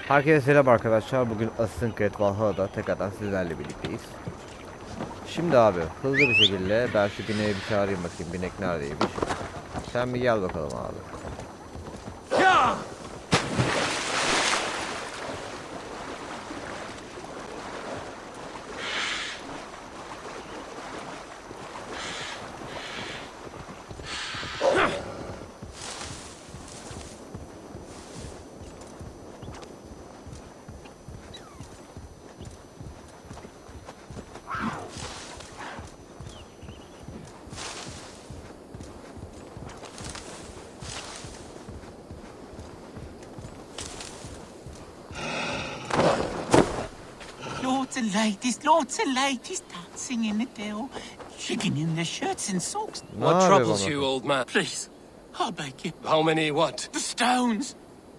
Herkese selam arkadaşlar. Bugün Creed Valhalla'da tekrardan sizlerle birlikteyiz. Şimdi abi hızlı bir şekilde ben şu bineği bir çağırayım bakayım. Binek neredeymiş? Sen bir gel bakalım abi. Lots of ladies dancing in the dill, shaking in their shirts and socks. What troubles you, old man? Please, I beg you. How many what? The stones.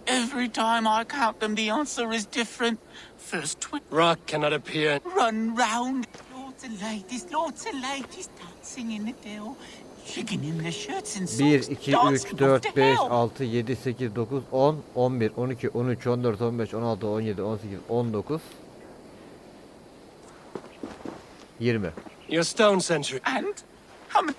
Every time I count them, the answer is different. First 20. Rock cannot appear. Run round. Lots of ladies dancing in the dill, shaking in their shirts and socks. 1, 2, 3, 4, 5, 6, 7, 8, 9, 10, 11, 12, 13, 14, 15, 16, 17, 18, 19, 20. Your stone century. And how many?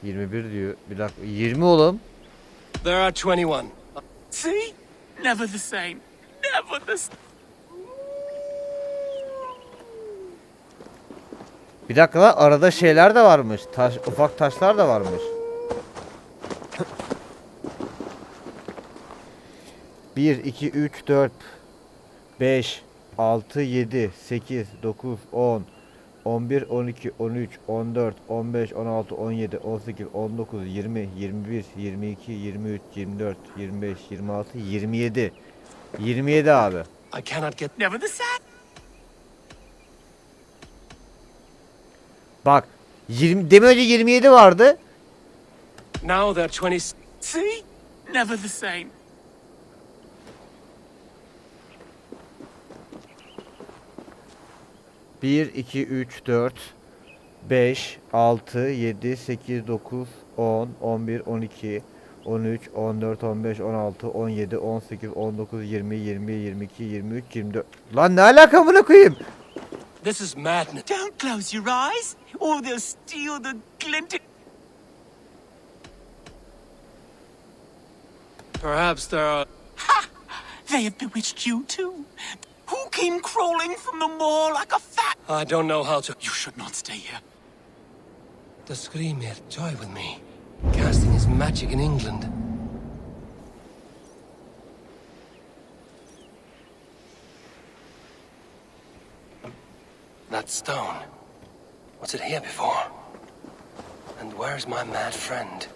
21 diyor. Bir dakika. 20 oğlum. There are 21. See? Never the same. Never the same. Bir dakika lan, arada şeyler de varmış. Ufak taşlar da varmış. 1, 2, 3, 4, 5, 6, 7, 8, 9, 10, 11, 12, 13, 14, 15, 16, 17, 18, 19, 20, 21, 22, 23, 24, 25, 26, 27. 27 abi. I cannot get. Never the same. Bak 20 deme önce 27 vardı. Now there are 20. See? Never the same. Bir, iki, üç, dört, 5, 6, 7, 8, 9, 10, 11, 12, 13, 14, 15, 16, 17, 18, 19, 20, 20, 22, 23, 24. Lan ne alaka bunu koyayım? This is madness. Don't close your eyes, or they'll steal the glinting. Perhaps there are. Ha! They have bewitched you too. Who came crawling from the moor like a fat? I don't know how to. You should not stay here. The Screamer toy with me, casting his magic in England. That stone. Was it here before? And where's my mad friend?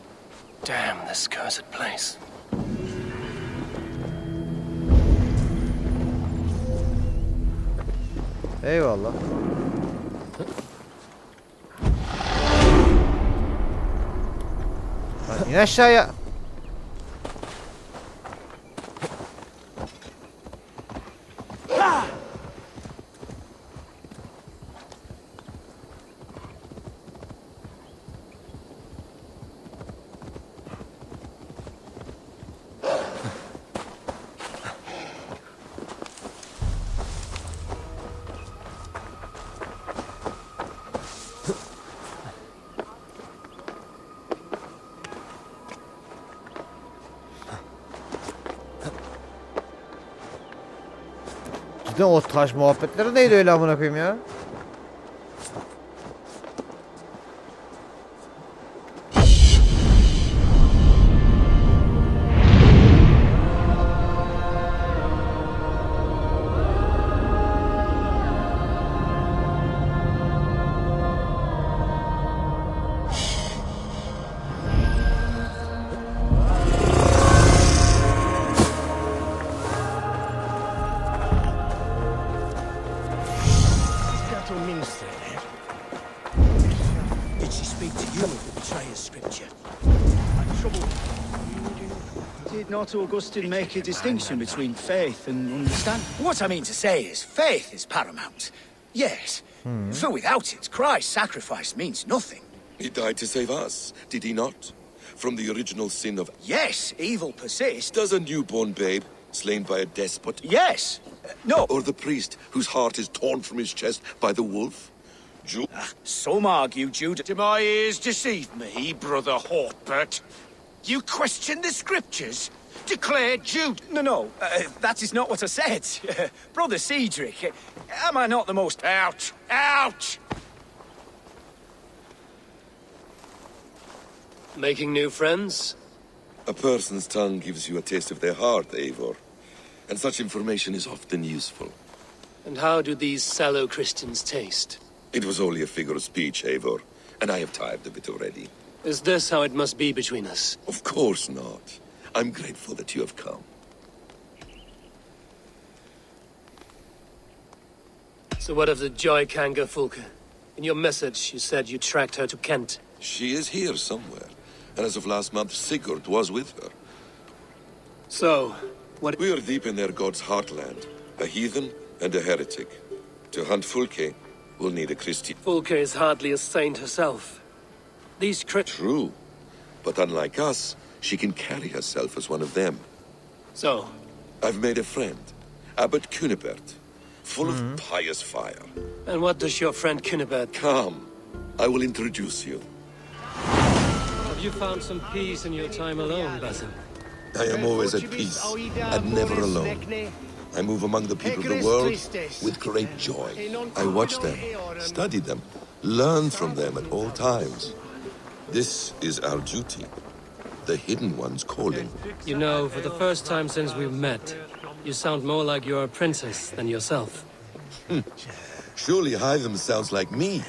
Damn this cursed place. Eyvallah. Lan in aşağıya. Cidden o taş muhabbetleri neydi öyle amına koyayım ya? Did she speak to you of the betrayer's scripture? Trouble. Did not Augustine make a distinction between faith and understanding? What I mean to say is, faith is paramount. Yes, for without it, Christ's sacrifice means nothing. He died to save us, did he not? from the original sin of... Yes, evil persists. Does a newborn babe, slain by a despot, Yes. No. or the priest whose heart is torn from his chest by the wolf? Some argue Judah. Do my ears deceive me, Brother Hortbert? You question the scriptures? Declare Jude. No, that is not what I said. Brother Cedric, am I not the most... Out! Out! Making new friends? A person's tongue gives you a taste of their heart, Eivor. And such information is often useful. And how do these sallow Christians taste? It was only a figure of speech, Eivor, and I have tired of it already. Is this how it must be between us? Of course not. I'm grateful that you have come. So what of the Joy Kanga Fulke? In your message, you said you tracked her to Kent. She is here somewhere, and as of last month, Sigurd was with her. So, what... We are deep in their god's heartland, a heathen and a heretic. To hunt Fulke, we'll need a Christian. Fulke is hardly a saint herself. These True, but unlike us, she can carry herself as one of them. So, I've made a friend, Abbot Cunibert, full of pious fire. and what does your friend Cunibert... Come, I will introduce you. Have you found some peace in your time alone, Basim? I am always at peace, and never alone. I move among the people of the world with great joy. I watch them, study them, learn from them at all times. This is our duty, the Hidden One's calling. You know, for the first time since we've met, you sound more like you're a princess than yourself. Surely Hytham sounds like me,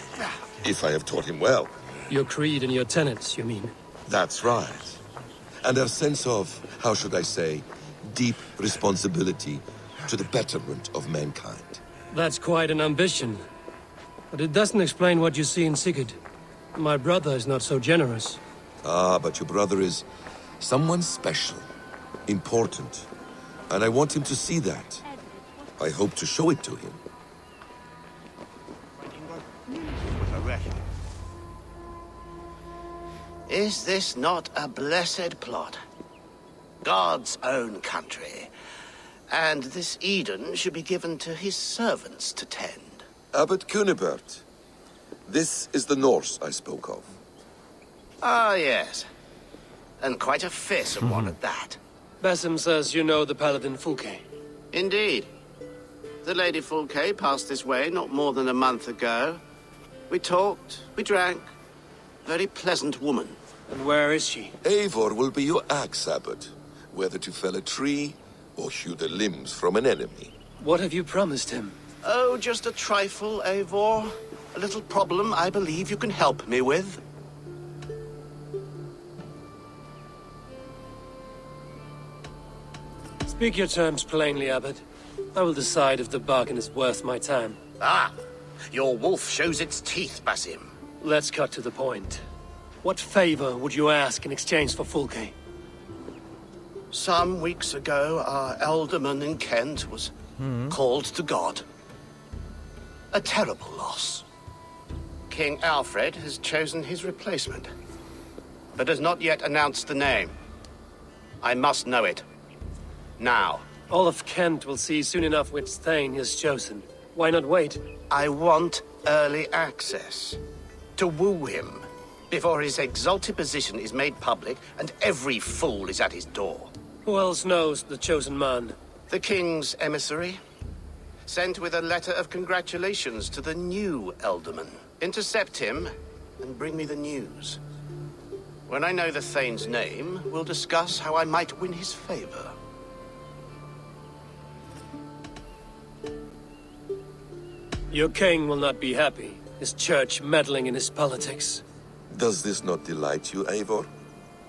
if I have taught him well. Your creed and your tenets, you mean? That's right. And our sense of, how should I say, deep responsibility to the betterment of mankind. That's quite an ambition. But it doesn't explain what you see in Sigurd. My brother is not so generous. Ah, but your brother is someone special, important, and I want him to see that. I hope to show it to him. Is this not a blessed plot? God's own country. And this Eden should be given to his servants to tend. Abbot Cunibert, this is the Norse I spoke of. Ah, yes. And quite a fearsome one at that. Basim says you know the paladin Fulke. Indeed. The Lady Fulke passed this way not more than a month ago. We talked, we drank. Very pleasant woman. And where is she? Eivor will be your axe, Abbot, whether to fell a tree or hew the limbs from an enemy. What have you promised him? Oh, just a trifle, Eivor. A little problem I believe you can help me with. Speak your terms plainly, Abbot. I will decide if the bargain is worth my time. Ah, your wolf shows its teeth, Basim. Let's cut to the point. What favor would you ask in exchange for Fulke? Some weeks ago, our alderman in Kent was called to God. A terrible loss. King Alfred has chosen his replacement, but has not yet announced the name. I must know it. Now. All of Kent will see soon enough which Thane is chosen. Why not wait? I want early access. To woo him, before his exalted position is made public and every fool is at his door. Who else knows the chosen man? The king's emissary, sent with a letter of congratulations to the new alderman. Intercept him and bring me the news. When I know the Thane's name, we'll discuss how I might win his favor. Your king will not be happy. His church meddling in his politics. Does this not delight you, Eivor?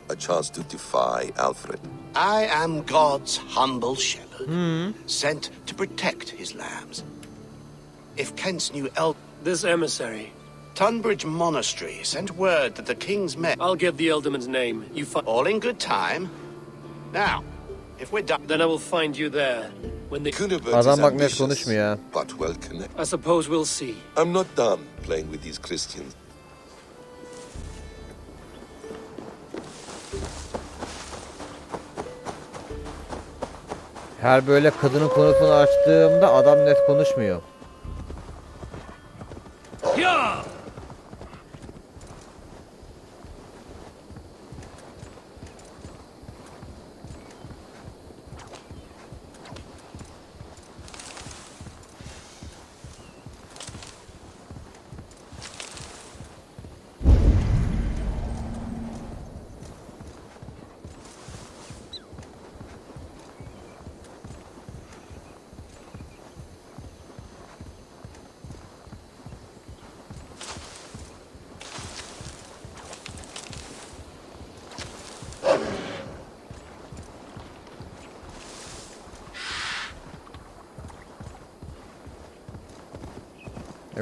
A chance to defy Alfred? I am God's humble shepherd, sent to protect his lambs. If Kent's new This emissary. Tunbridge Monastery sent word that the king's men... I'll give the alderman's name. You find... All in good time. Now, if we're done... Then I will find you there. When the... Cunibert Adam is bak net ambitious, konuşmuyor. but well connected. I suppose we'll see. I'm not done playing with these Christians. Her böyle kadının konusunu açtığımda adam net konuşmuyor. Ya!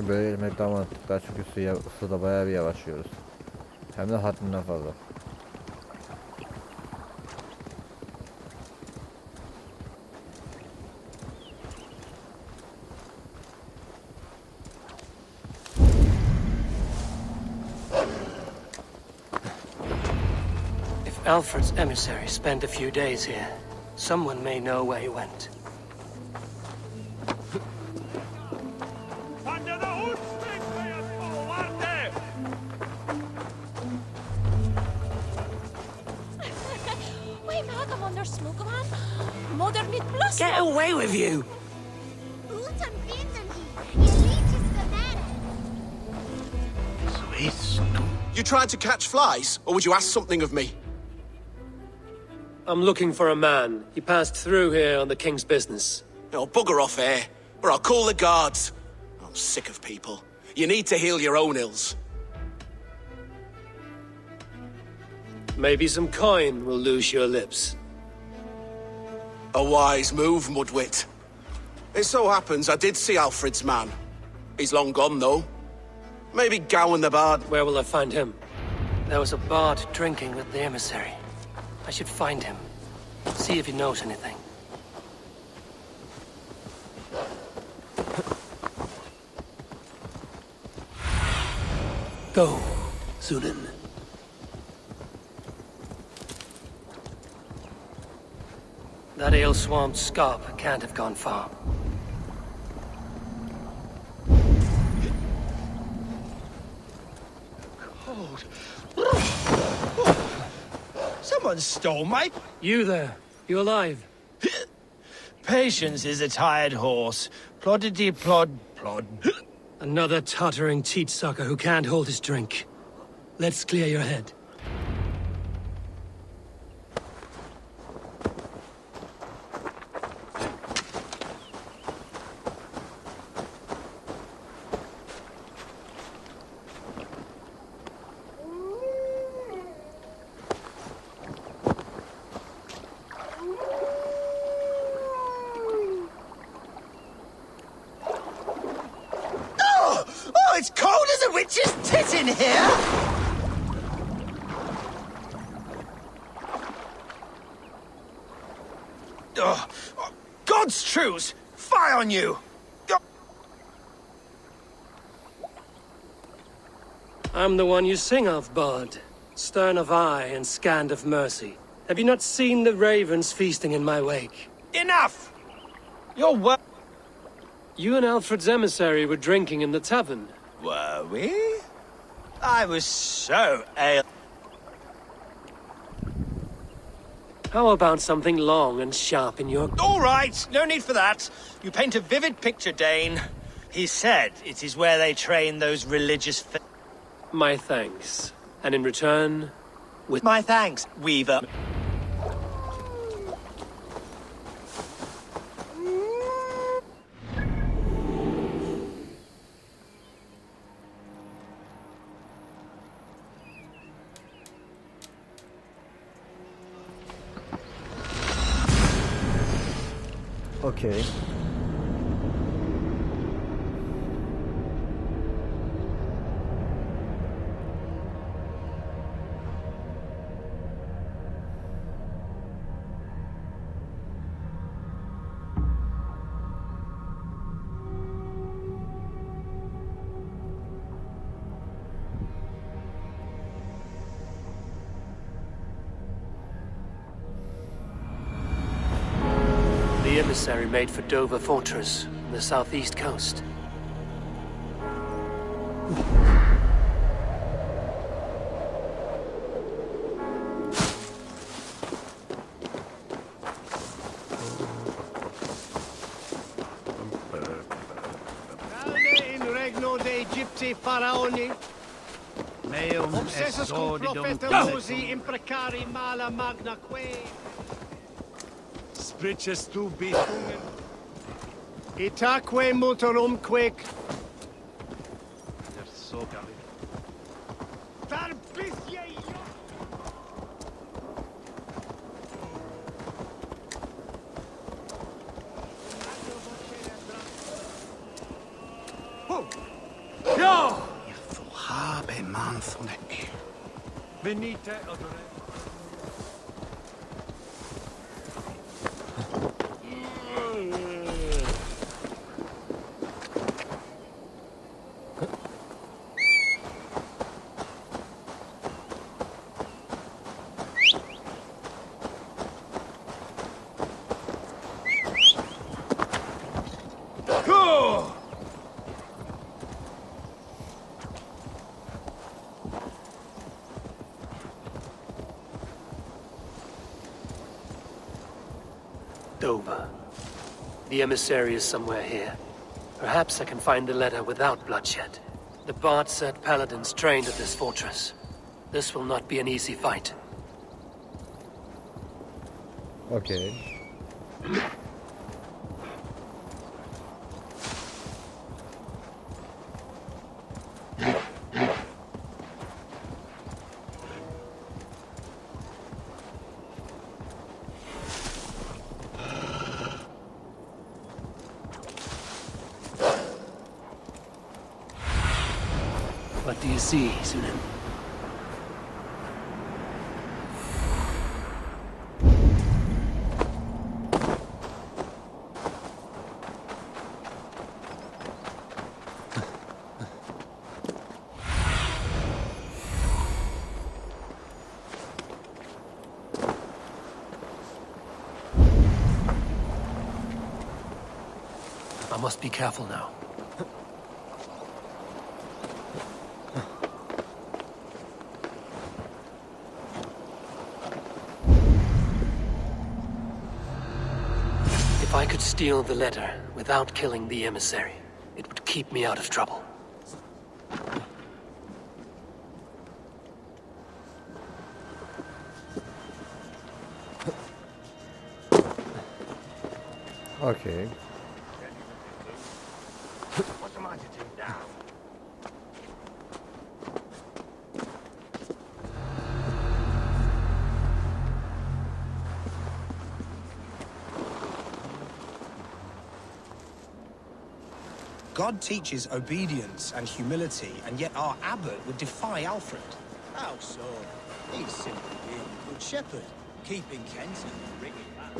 Böyle elime daha mantıklı çünkü suda bayağı bir yavaşlıyoruz. Hem de haddinden fazla. If Alfred's emissary spent a few days here, someone may know where he went. Get away with you! You trying to catch flies, or would you ask something of me? I'm looking for a man. He passed through here on the king's business. No, bugger off here, or I'll call the guards. I'm sick of people. You need to heal your own ills. Maybe some coin will loose your lips. A wise move, Mudwit. It so happens I did see Alfred's man. He's long gone, though. Maybe Gowan the Bard. Where will I find him? There was a bard drinking with the emissary. I should find him. See if he knows anything. Go, Sunan. That ale-swamped scarp can't have gone far. Cold. Someone stole my... You there. You alive? Patience is a tired horse. Ploddity plod plod. Another tottering teat-sucker who can't hold his drink. Let's clear your head. Oh, it's cold as a witch's tit in here! Oh, God's truce! Fie on you! I'm the one you sing of, Bard. Stern of eye and scant of mercy. Have you not seen the ravens feasting in my wake? Enough! Your word... You and Alfred's emissary were drinking in the tavern. Were we? I was so ale... How about something long and sharp in your... All right, no need for that. You paint a vivid picture, Dane. He said it is where they train those religious... My thanks. And in return, with... My thanks, Weaver. Okey. The emissary made for Dover Fortress on the southeast coast. in regno de Egypti faraoni. Meum Obsessus cum profeta Musi imprecari mala magna que. Spriches tu bitungen? Itaque muterum quic. Tarbisie Habe man von der Venite adore. Dover. The emissary is somewhere here. Perhaps I can find the letter without bloodshed. The Bard said paladins trained at this fortress. This will not be an easy fight. Okey. What do you see, Sunan? I must be careful now. If I could steal the letter without killing the emissary, it would keep me out of trouble. Okey. What am I to do now? God teaches obedience and humility, and yet our abbot would defy Alfred. How so? He's simply being a good shepherd, keeping Kent and bringing back.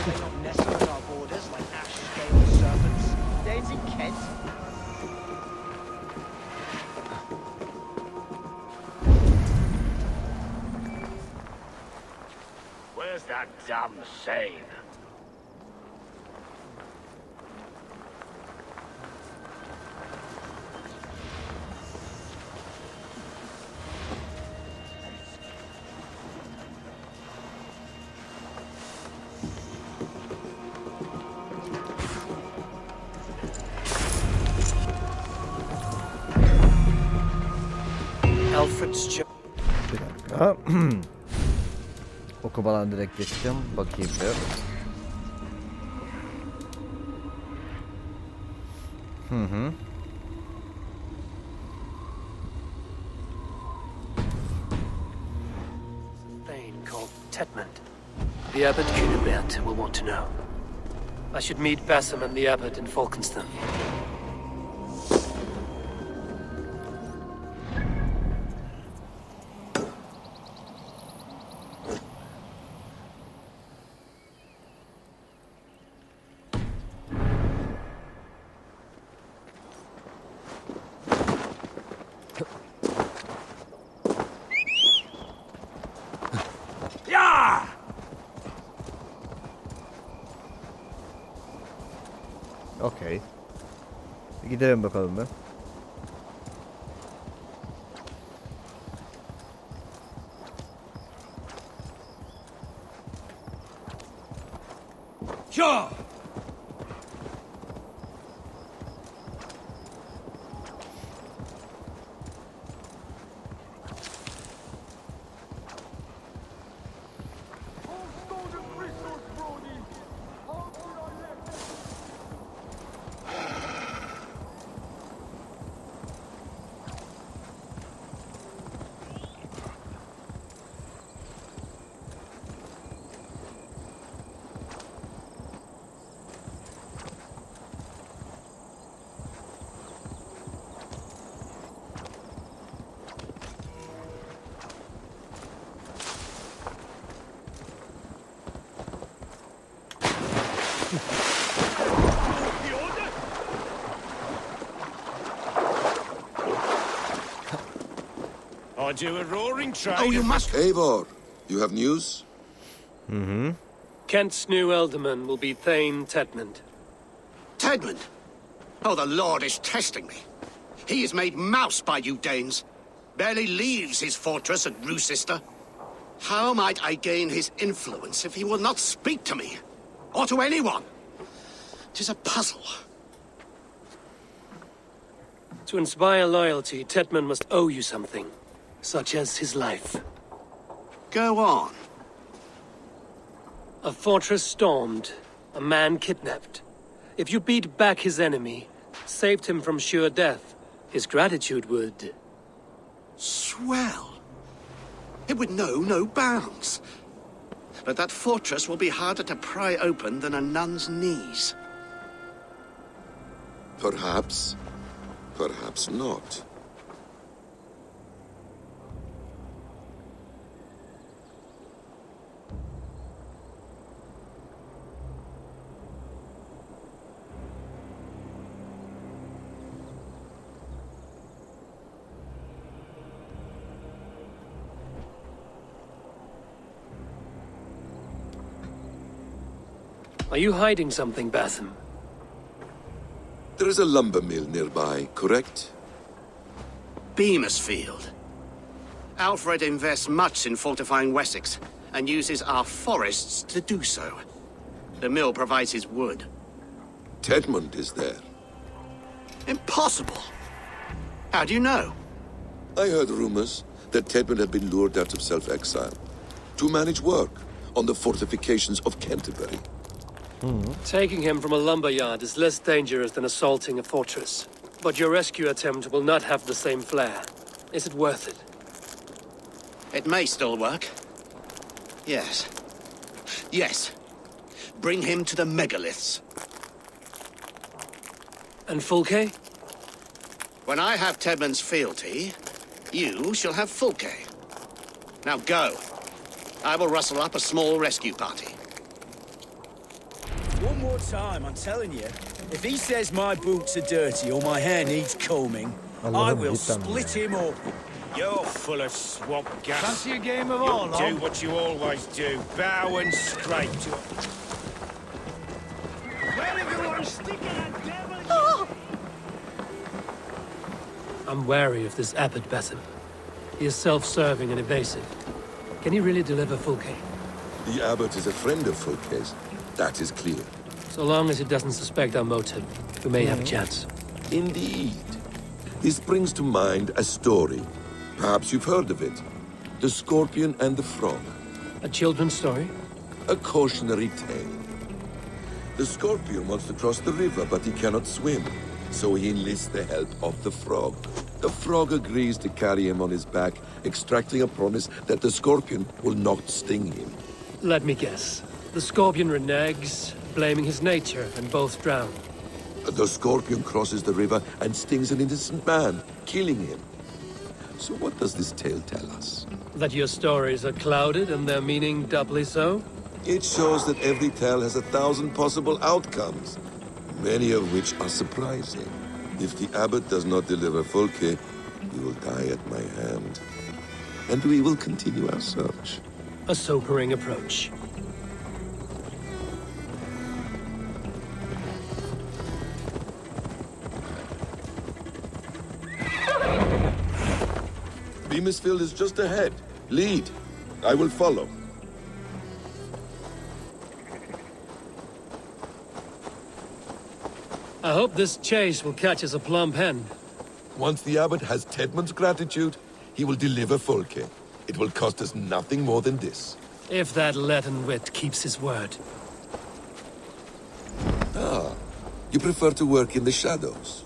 They're not nesting at our borders like ash-scaled serpents. Days in Kent. Where's that damn save? Alfred's job. Bir dakika. Okumadan direkt geçtim. Bakayım bir. Thane called Tetmond. The abbot Cunibert will want to know. I should meet Bassam and the abbot in Falkenston. Okey. Gidelim bakalım be. Sure. I do a roaring trade. Oh, you must... Eivor, you have news? Kent's new ealdorman will be Thane Tedmund. Tedmund? Oh, the Lord is testing me. He is made mouse by you Danes. Barely leaves his fortress at Roosister. How might I gain his influence if he will not speak to me? Or to anyone? 'Tis a puzzle. To inspire loyalty, Tedmund must owe you something, such as his life. Go on. A fortress stormed, a man kidnapped. If you beat back his enemy, saved him from sure death, his gratitude would... Swell. It would know no bounds. But that fortress will be harder to pry open than a nun's knees. Perhaps. Perhaps not. Are you hiding something, Batham? There is a lumber mill nearby, correct? Beamersfield. Alfred invests much in fortifying Wessex, and uses our forests to do so. The mill provides his wood. Tedmund is there. Impossible! How do you know? I heard rumors that Tedmund had been lured out of self-exile to manage work on the fortifications of Canterbury. Taking him from a lumberyard is less dangerous than assaulting a fortress. But your rescue attempt will not have the same flair. Is it worth it? It may still work. Yes. Yes. Bring him to the megaliths. And Fulke? When I have Tedmund's fealty, you shall have Fulke. Now go. I will rustle up a small rescue party. One more time, I'm telling you. If he says my boots are dirty or my hair needs combing, I Allah'ım will cidden split him up. You're full of swamp gas. Fancy a game of You all, do what you always do. Bow and scrape to it. Where everyone sticking a devil... I'm wary of this abbot, Batham. He is self-serving and evasive. Can he really deliver Fulke? The abbot is a friend of Fulke's. That is clear. So long as he doesn't suspect our motive, we may have a chance. Indeed. This brings to mind a story. Perhaps you've heard of it. The Scorpion and the Frog. A children's story? A cautionary tale. The Scorpion wants to cross the river, but he cannot swim. So he enlists the help of the Frog. The Frog agrees to carry him on his back, extracting a promise that the Scorpion will not sting him. Let me guess. The Scorpion reneges, blaming his nature, and both drown. The Scorpion crosses the river and stings an innocent man, killing him. So what does this tale tell us? That your stories are clouded and their meaning doubly so? It shows that every tale has 1,000 possible outcomes, many of which are surprising. If the abbot does not deliver Fulke, he will die at my hand. And we will continue our search. A sobering approach. Beamisfield is just ahead. Lead. I will follow. I hope this chase will catch us a plump hen. Once the abbot has Tedmund's gratitude, he will deliver Folke. It will cost us nothing more than this. If that Latin wit keeps his word. Ah, you prefer to work in the shadows.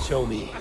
Show me.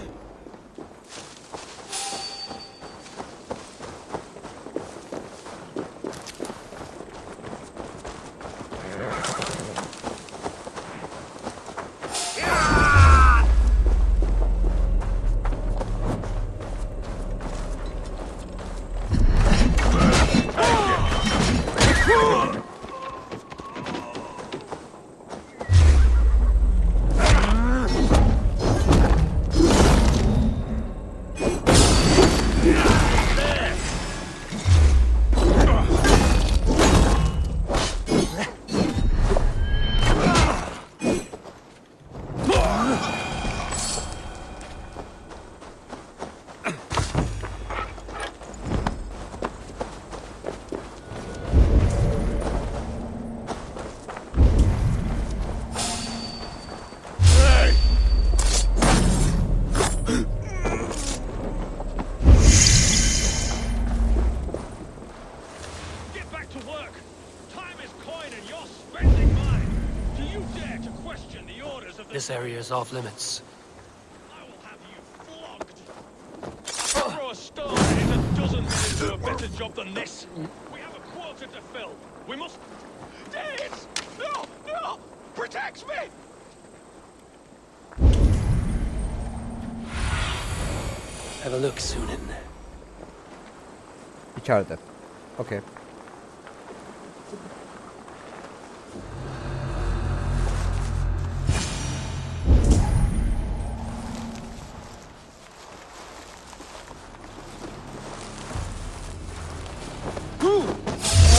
This area is off limits. I will have you flogged. Throw a stone and hit a dozen men who do a better job than this. We have a quota to fill. We must... Danes! No! No! Protect me! Have a look, Sunan. İçeride. Okay.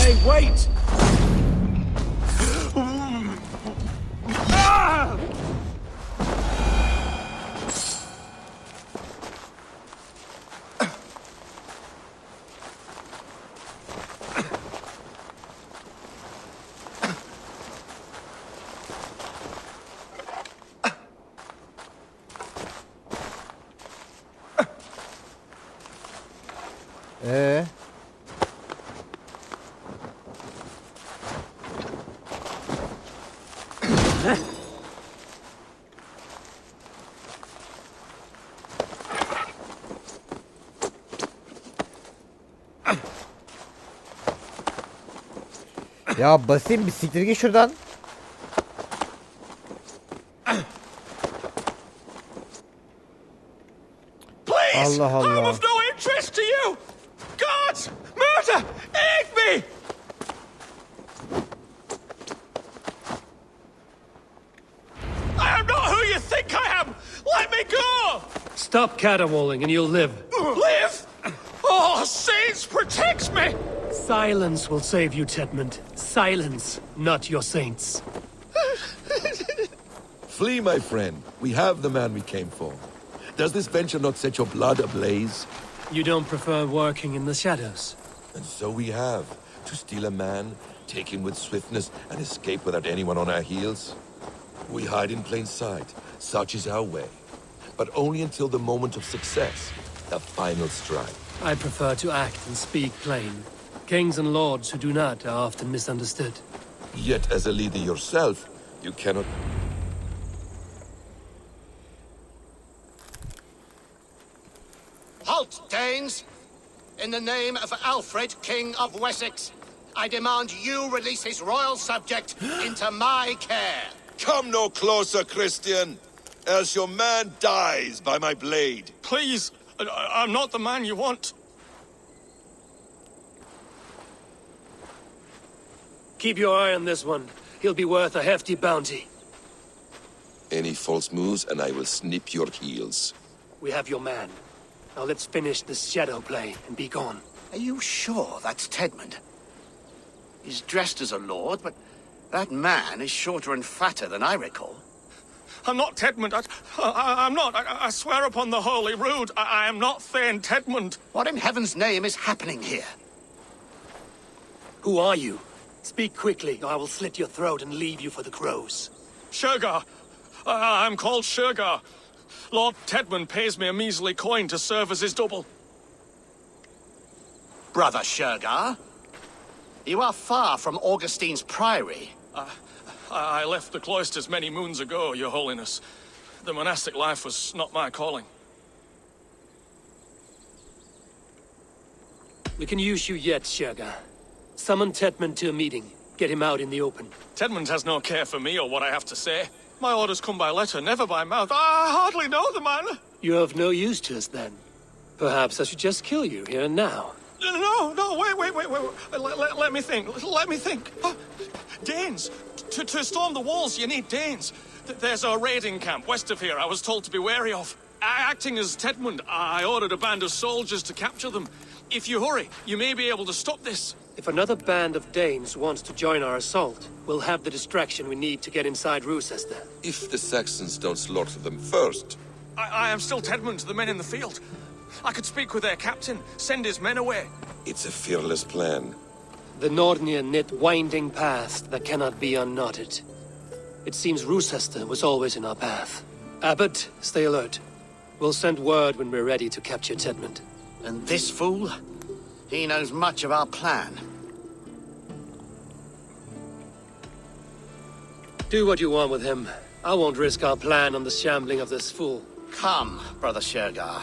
Hey, wait! Ya basayım bir siktir git şuradan. Please! Allah Allah. I'm of no interest to you! Gods! Murder! Aid me! I am not who you think I am! Let me go! Stop caterwauling and you'll live. Live? Oh, saints, protect me! Silence will save you, Tedmund. Silence, not your saints. Flee, my friend. We have the man we came for. Does this venture not set your blood ablaze? You don't prefer working in the shadows? And so we have. To steal a man, take him with swiftness, and escape without anyone on our heels. We hide in plain sight. Such is our way. But only until the moment of success. The final strike. I prefer to act and speak plain. Kings and lords who do not are often misunderstood. Yet as a leader yourself, you cannot... Halt, Danes! In the name of Alfred, King of Wessex, I demand you release his royal subject into my care. Come no closer, Christian, else your man dies by my blade. Please, I'm not the man you want. Keep your eye on this one. He'll be worth a hefty bounty. Any false moves and I will snip your heels. We have your man. Now let's finish this shadow play and be gone. Are you sure that's Tedmund? He's dressed as a lord, but that man is shorter and fatter than I recall. I'm not Tedmund. I'm not. I swear upon the Holy Rood, I am not Thane Tedmund. What in heaven's name is happening here? Who are you? Speak quickly, or I will slit your throat and leave you for the crows. Shergar. I'm called Shergar. Lord Tedmund pays me a measly coin to serve as his double. Brother Shergar? You are far from Augustine's priory. I left the cloisters many moons ago, Your Holiness. The monastic life was not my calling. We can use you yet, Shergar. Summon Tedmund to a meeting. Get him out in the open. Tedmund has no care for me or what I have to say. My orders come by letter, never by mouth. I hardly know the man. You're of no use to us, then. Perhaps I should just kill you here and now. No, wait. Let me think. Danes. To storm the walls, you need Danes. There's a raiding camp west of here I was told to be wary of. Acting as Tedmund, I ordered a band of soldiers to capture them. If you hurry, you may be able to stop this. If another band of Danes wants to join our assault, we'll have the distraction we need to get inside Roosester. If the Saxons don't slaughter them first. I am still Tedmund to the men in the field. I could speak with their captain, send his men away. It's a fearless plan. The Nordnir knit winding paths that cannot be unknotted. It seems Roosester was always in our path. Abbot, stay alert. We'll send word when we're ready to capture Tedmund. And this fool? He knows much of our plan. Do what you want with him. I won't risk our plan on the shambling of this fool. Come, Brother Shergar.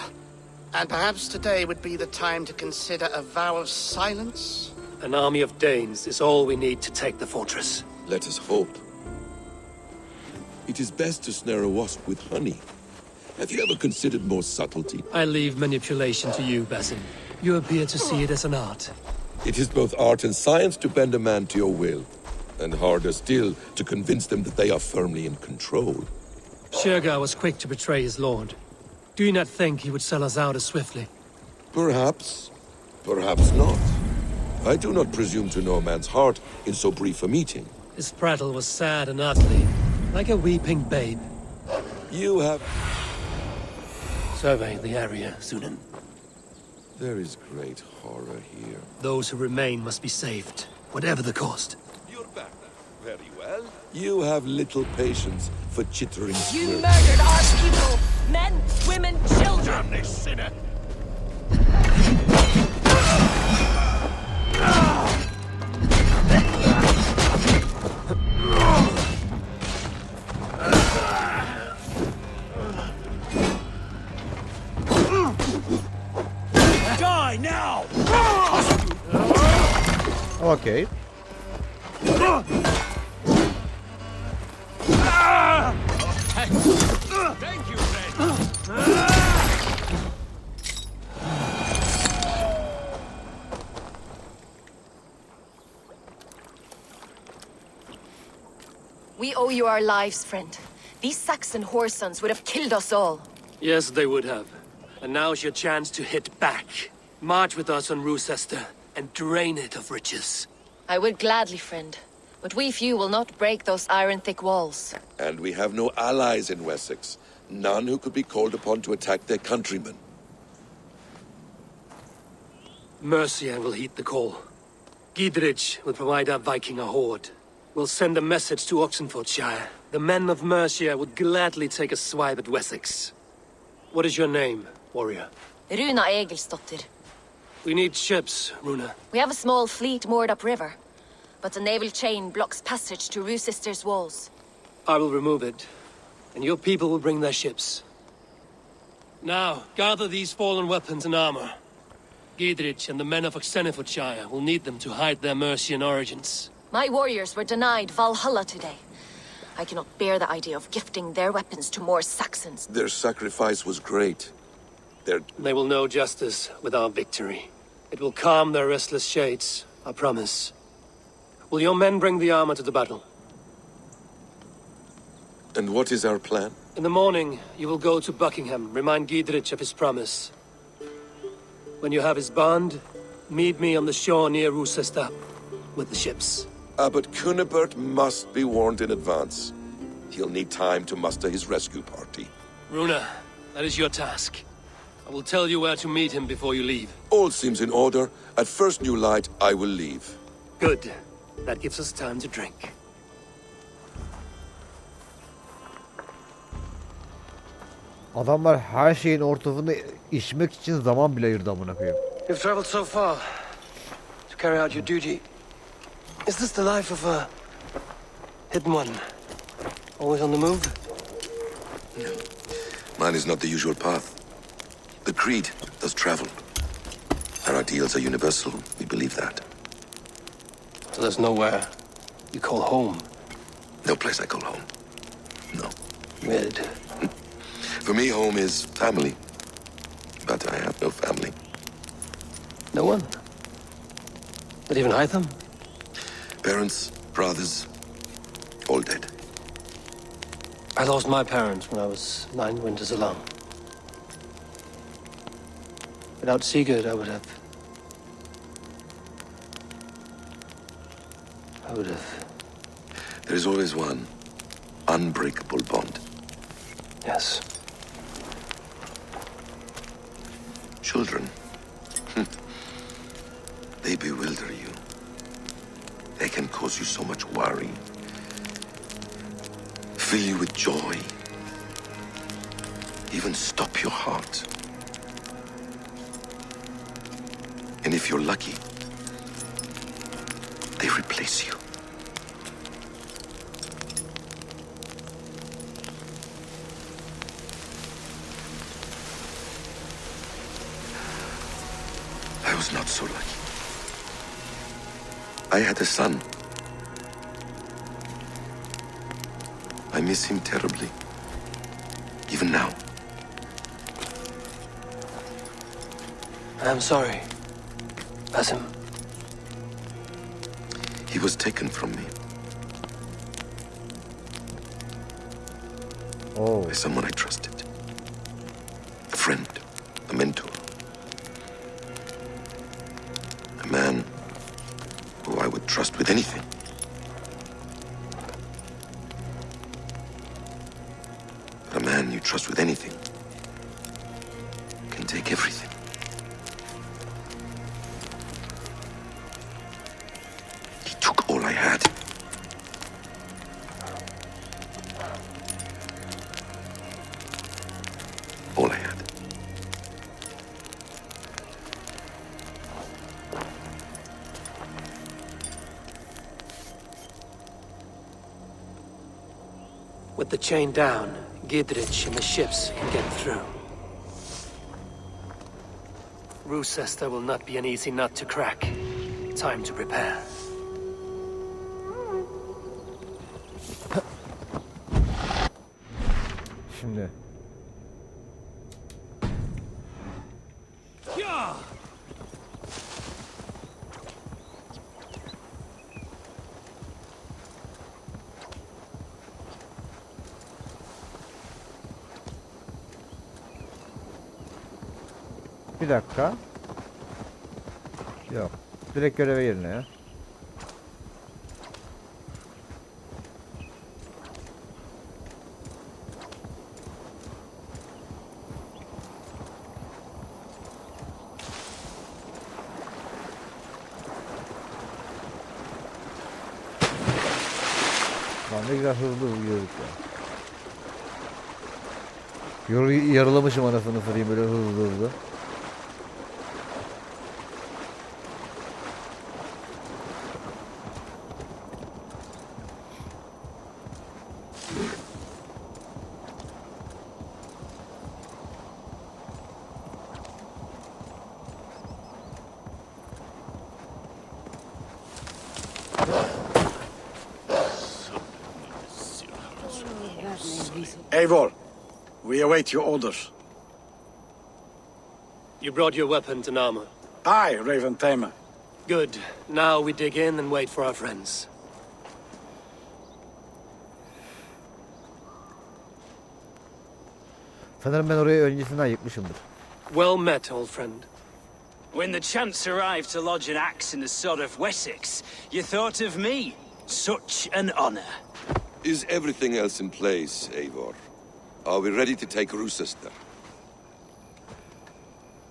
And perhaps today would be the time to consider a vow of silence? An army of Danes is all we need to take the fortress. Let us hope. It is best to snare a wasp with honey. Have you ever considered more subtlety? I leave manipulation to you, Basin. You appear to see it as an art. It is both art and science to bend a man to your will. And harder still to convince them that they are firmly in control. Shergar was quick to betray his lord. Do you not think he would sell us out as swiftly? Perhaps. Perhaps not. I do not presume to know a man's heart in so brief a meeting. His prattle was sad and ugly, like a weeping babe. You have... Survey the area, Sunan. There is great horror here. Those who remain must be saved, whatever the cost. You're back. Very well. You have little patience for chittering You squirrels. murdered our people! Men, women, children! Damn this sinner! Die now! Okey. Thank you, friend. We owe you our lives, friend. These Saxon whoresons would have killed us all. Yes, they would have. And now's your chance to hit back. March with us on Roosester and drain it of riches. I would gladly, friend. But we few will not break those iron-thick walls. And we have no allies in Wessex. None who could be called upon to attack their countrymen. Mercia will heed the call. Gidrich will provide our Viking a horde. We'll send a message to Oxenfordshire. The men of Mercia would gladly take a swipe at Wessex. What is your name, warrior? Runa Egilsdotter. We need ships, Runa. We have a small fleet moored upriver. But the naval chain blocks passage to Roosester's walls. I will remove it, and your people will bring their ships. Now, gather these fallen weapons and armor. Gidrich and the men of Oxenfordshire will need them to hide their Mercian origins. My warriors were denied Valhalla today. I cannot bear the idea of gifting their weapons to more Saxons. Their sacrifice was great. They will know justice with our victory. It will calm their restless shades, I promise. Will your men bring the armor to the battle? And what is our plan? In the morning, you will go to Buckingham, remind Gidrich of his promise. When you have his bond, meet me on the shore near Roosester with the ships. Abbot Cunibert must be warned in advance. He'll need time to muster his rescue party. Runa, that is your task. I will tell you where to meet him before you leave. All seems in order. At first new light, I will leave. Good. That gives us time to drink. Adamlar her şeyin ortasında içmek için zaman bile ayırdı amına koyayım. You've traveled so far to carry out your duty. Is this the life of a hidden one? Always on the move? Mine is not the usual path. The Creed does travel. Our ideals are universal. We believe that. So there's nowhere you call home? No place I call home. No. Mid. For me, home is family. But I have no family. No one? Not even Hytham? Parents, brothers, all dead. I lost my parents when I was 9 winters alone. Without Sigurd, I would have... There is always one unbreakable bond. Yes. Children. They bewilder you. They can cause you so much worry. Fill you with joy. Even stop your heart. And if you're lucky, they replace you. I was not so lucky. I had a son. I miss him terribly. Even now. I'm sorry. Basim. He was taken from me. Oh. By someone I trusted. A friend, a mentor. A man who I would trust with anything. But a man you trust with anything can take everything. He took all I had. All I had. With the chain down, Gidrich and the ships can get through. Roosester will not be an easy nut to crack. Time to prepare. Şimdi. Bir dakika. Yok. Direkt göreve yerine ya. Lan ne güzel hızlı yürüdük ya. Yarılamışım anasını satayım böyle hızlı hızlı. Eivor, we await your orders. You brought your weapons and armor. Aye, Raven Tamer. Good. Now we dig in and wait for our friends. Sanırım ben orayı öncesinden yıkmışımdır. Well met, old friend. When the chance arrived to lodge an axe in the sod of Wessex, you thought of me. Such an honor. Is everything else in place, Eivor? Are we ready to take Rochester?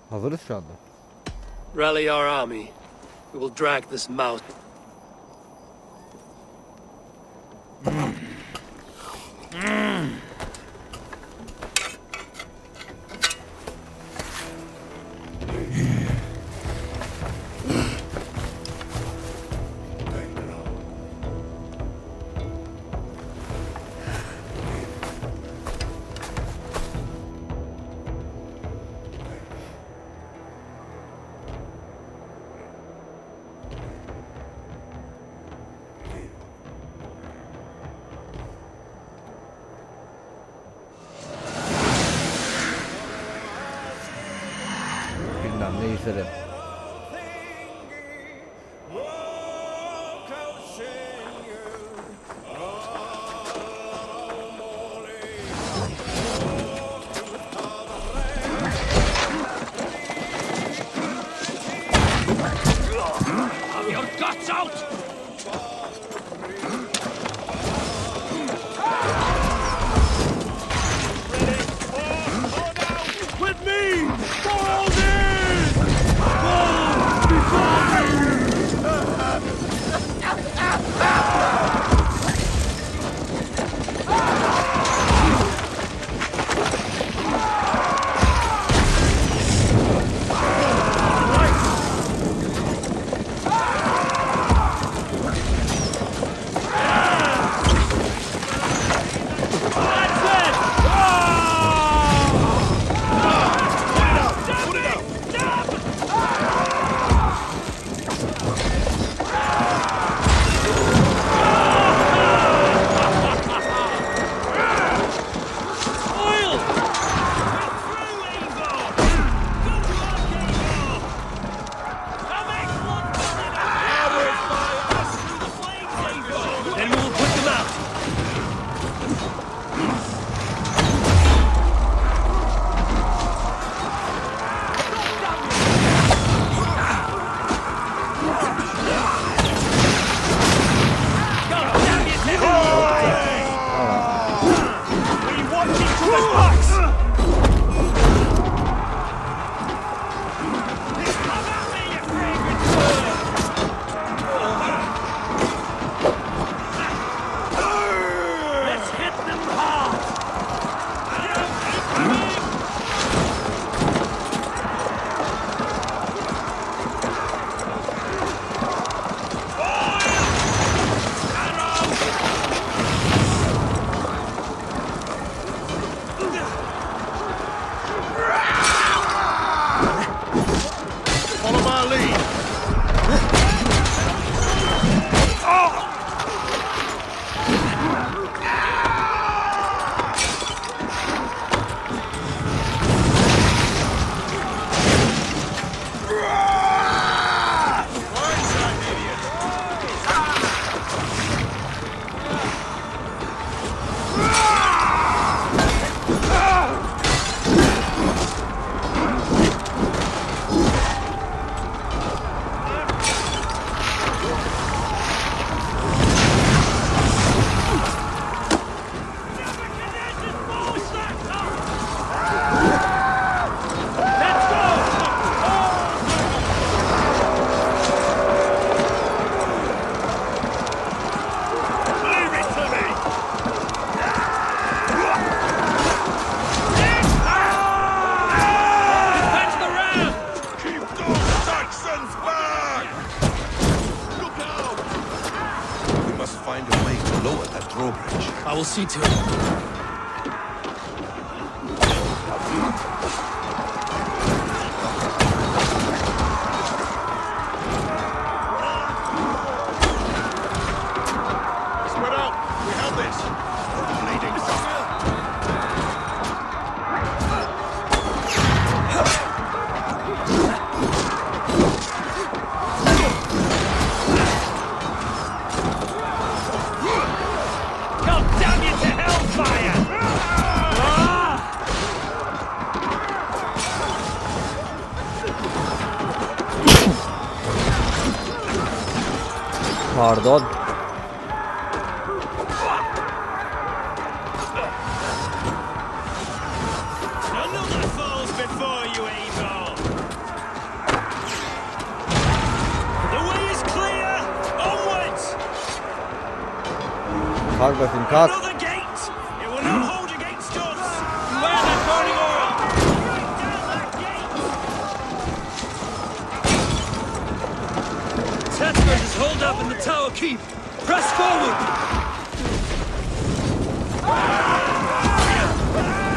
Hazırız şu anda. Rally our army. We will drag this mouse. Bilmem ne izlerim. Have your guts out! With me! Fall in! Fall before me! Then we will put them out. God damn it, we want it to the box. Come at me, you fragrant bird. Let's hit them hard! Follow my lead. We must find a way to lower that drawbridge. I will see to it. Spread out. We have this. God damn you to hellfire! Pardon. Kalk bakayım kalk. Another gate! It will not hold against us! Beware that burning oil! Break down that gate! Tetman is holed up in the tower keep. Press forward!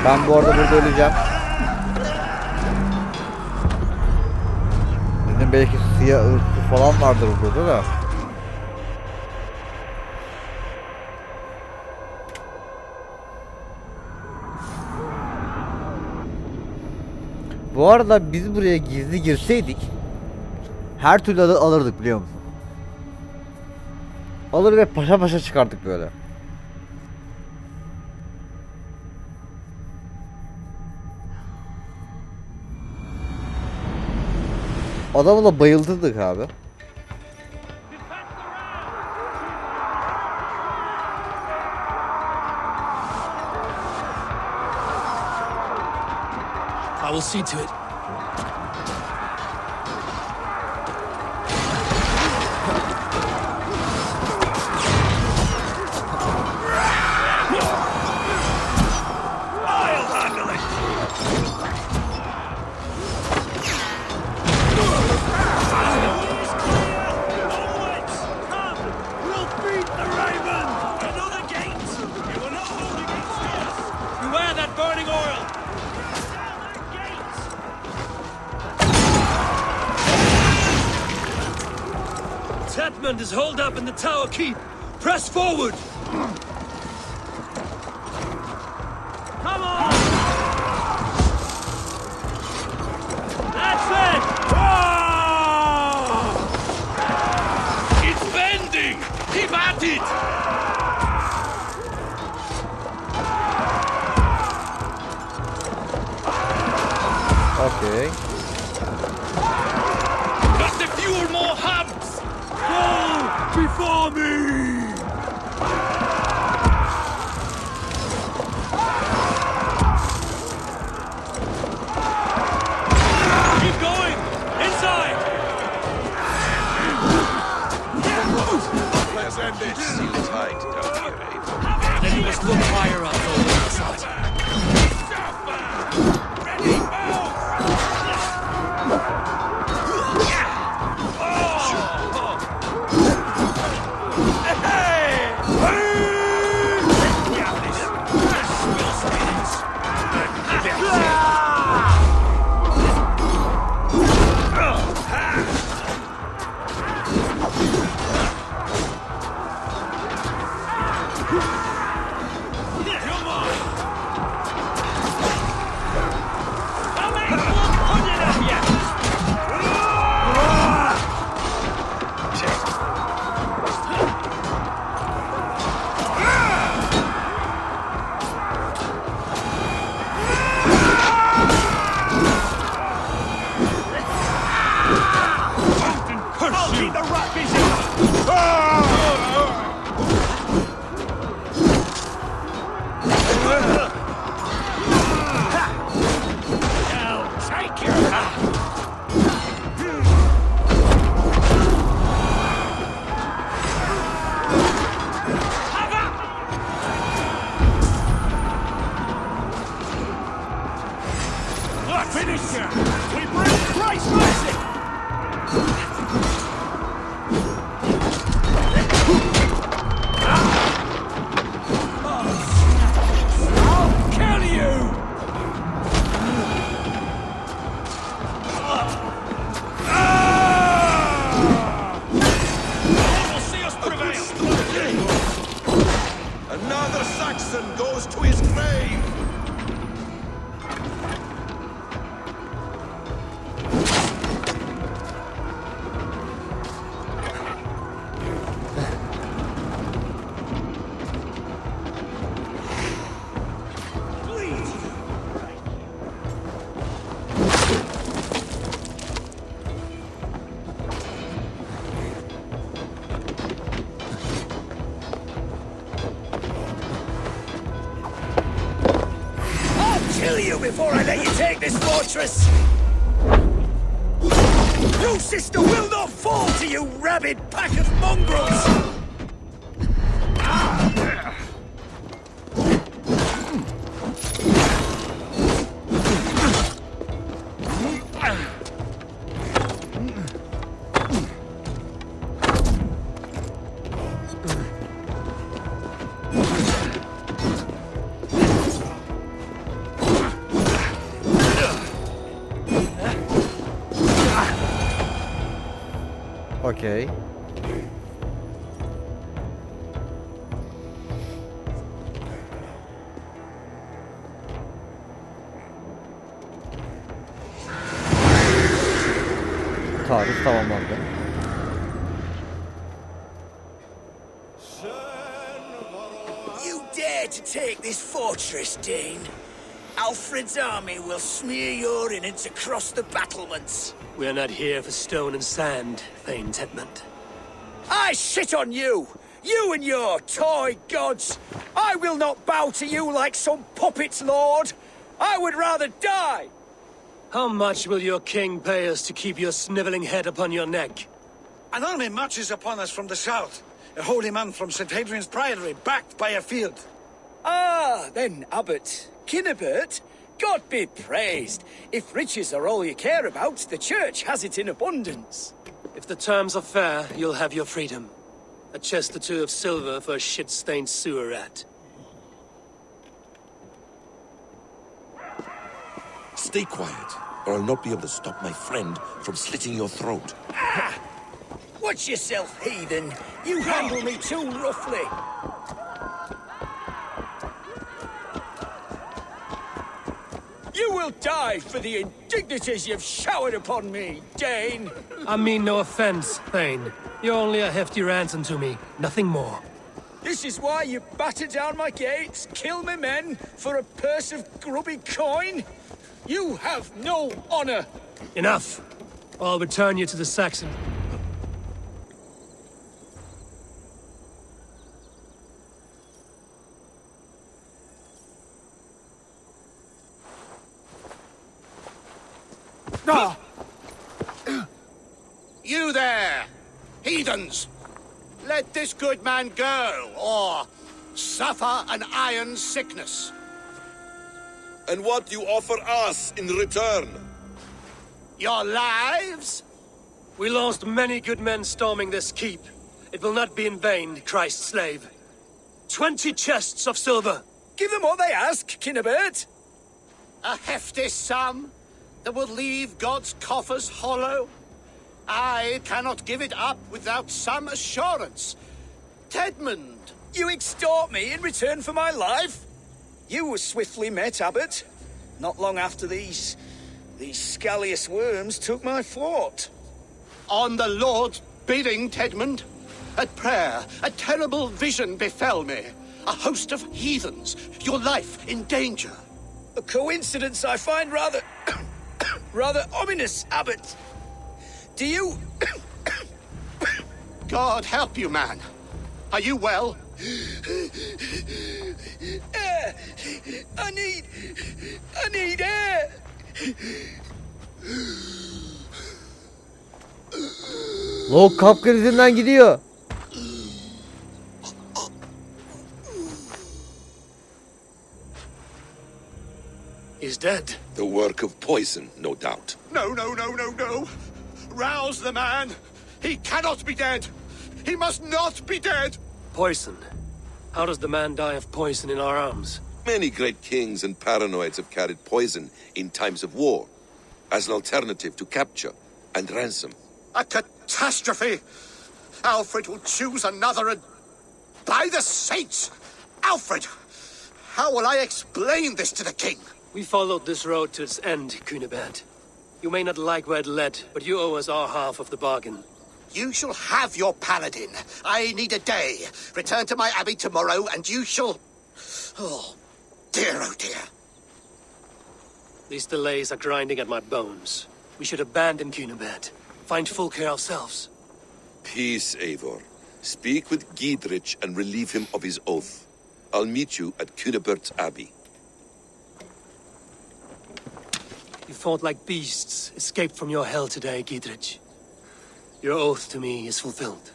Ben bu arada burada öleceğim. Dedim belki siyah ırkı falan vardır burada da. Bu arada biz buraya gizli girseydik her türlü alırdık biliyor musun? Alır ve paşa paşa çıkardık böyle. Adamı da bayıldırdık abi. I will see to it. I'll handle it! Onwards! Come! We'll beat the Raven! Another gate! It will not hold against us! Beware that burning oil! Tetman is holed up in the tower keep. Press forward! Come on! That's it! It's bending! Keep at it! Okay. Just a few more hubs! Go before me! Keep going! Inside! Let's end this. Seal tight, don't be afraid. Then you must look higher up over the side. Ready, move! Before I let you take this fortress! Your sister will not fall to you rabid pack of mongrels! Okey. Tarih tamamlandı. You dare to take this fortress, Dane? Alfred's army will smear your innards across the battlements. We are not here for stone and sand, Thane Tedmund. I shit on you! You and your toy gods! I will not bow to you like some puppet's lord! I would rather die! How much will your king pay us to keep your sniveling head upon your neck? An army marches upon us from the south. A holy man from St. Hadrian's Priory, backed by a field. Ah, then, Abbot. Kinnebert, God be praised. If riches are all you care about, the church has it in abundance. If the terms are fair, you'll have your freedom. A chest or two of silver for a shit-stained sewer rat. Stay quiet, or I'll not be able to stop my friend from slitting your throat. Ah! Watch yourself, heathen. You handle me too roughly. You will die for the indignities you've showered upon me, Dane. I mean no offense, Thane. You're only a hefty ransom to me, nothing more. This is why you batter down my gates, kill me men, for a purse of grubby coin? You have no honor! Enough! I'll return you to the Saxon. You there, heathens! Let this good man go, or suffer an iron sickness. And what do you offer us in return? Your lives? We lost many good men storming this keep. It will not be in vain, Christ's slave. 20 chests of silver. Give them what they ask, Kinnebert. A hefty sum that will leave God's coffers hollow? I cannot give it up without some assurance. Tedmund! You extort me in return for my life? You were swiftly met, Abbot. Not long after these scallious worms took my fort. On the Lord's bidding, Tedmund. At prayer, a terrible vision befell me. A host of heathens, your life in danger. A coincidence I find rather... rather ominous, Abbot. Do you... God help you, man. Are you well? Air! I need air! Lok kalp krizinden gidiyor. He's dead. The work of poison, no doubt. No. Rouse the man. He cannot be dead. He must not be dead. Poison. How does the man die of poison in our arms? Many great kings and paranoids have carried poison in times of war, as an alternative to capture and ransom. A catastrophe. Alfred will choose another and... By the saints! Alfred! How will I explain this to the king? We followed this road to its end, Cunibert. You may not like where it led, but you owe us our half of the bargain. You shall have your paladin. I need a day. Return to my abbey tomorrow, and you shall... Oh dear. These delays are grinding at my bones. We should abandon Cunibert. Find Fulke ourselves. Peace, Eivor. Speak with Giedrich and relieve him of his oath. I'll meet you at Cunebert's Abbey. You fought like beasts, escaped from your hell today, Giedrich. Your oath to me is fulfilled.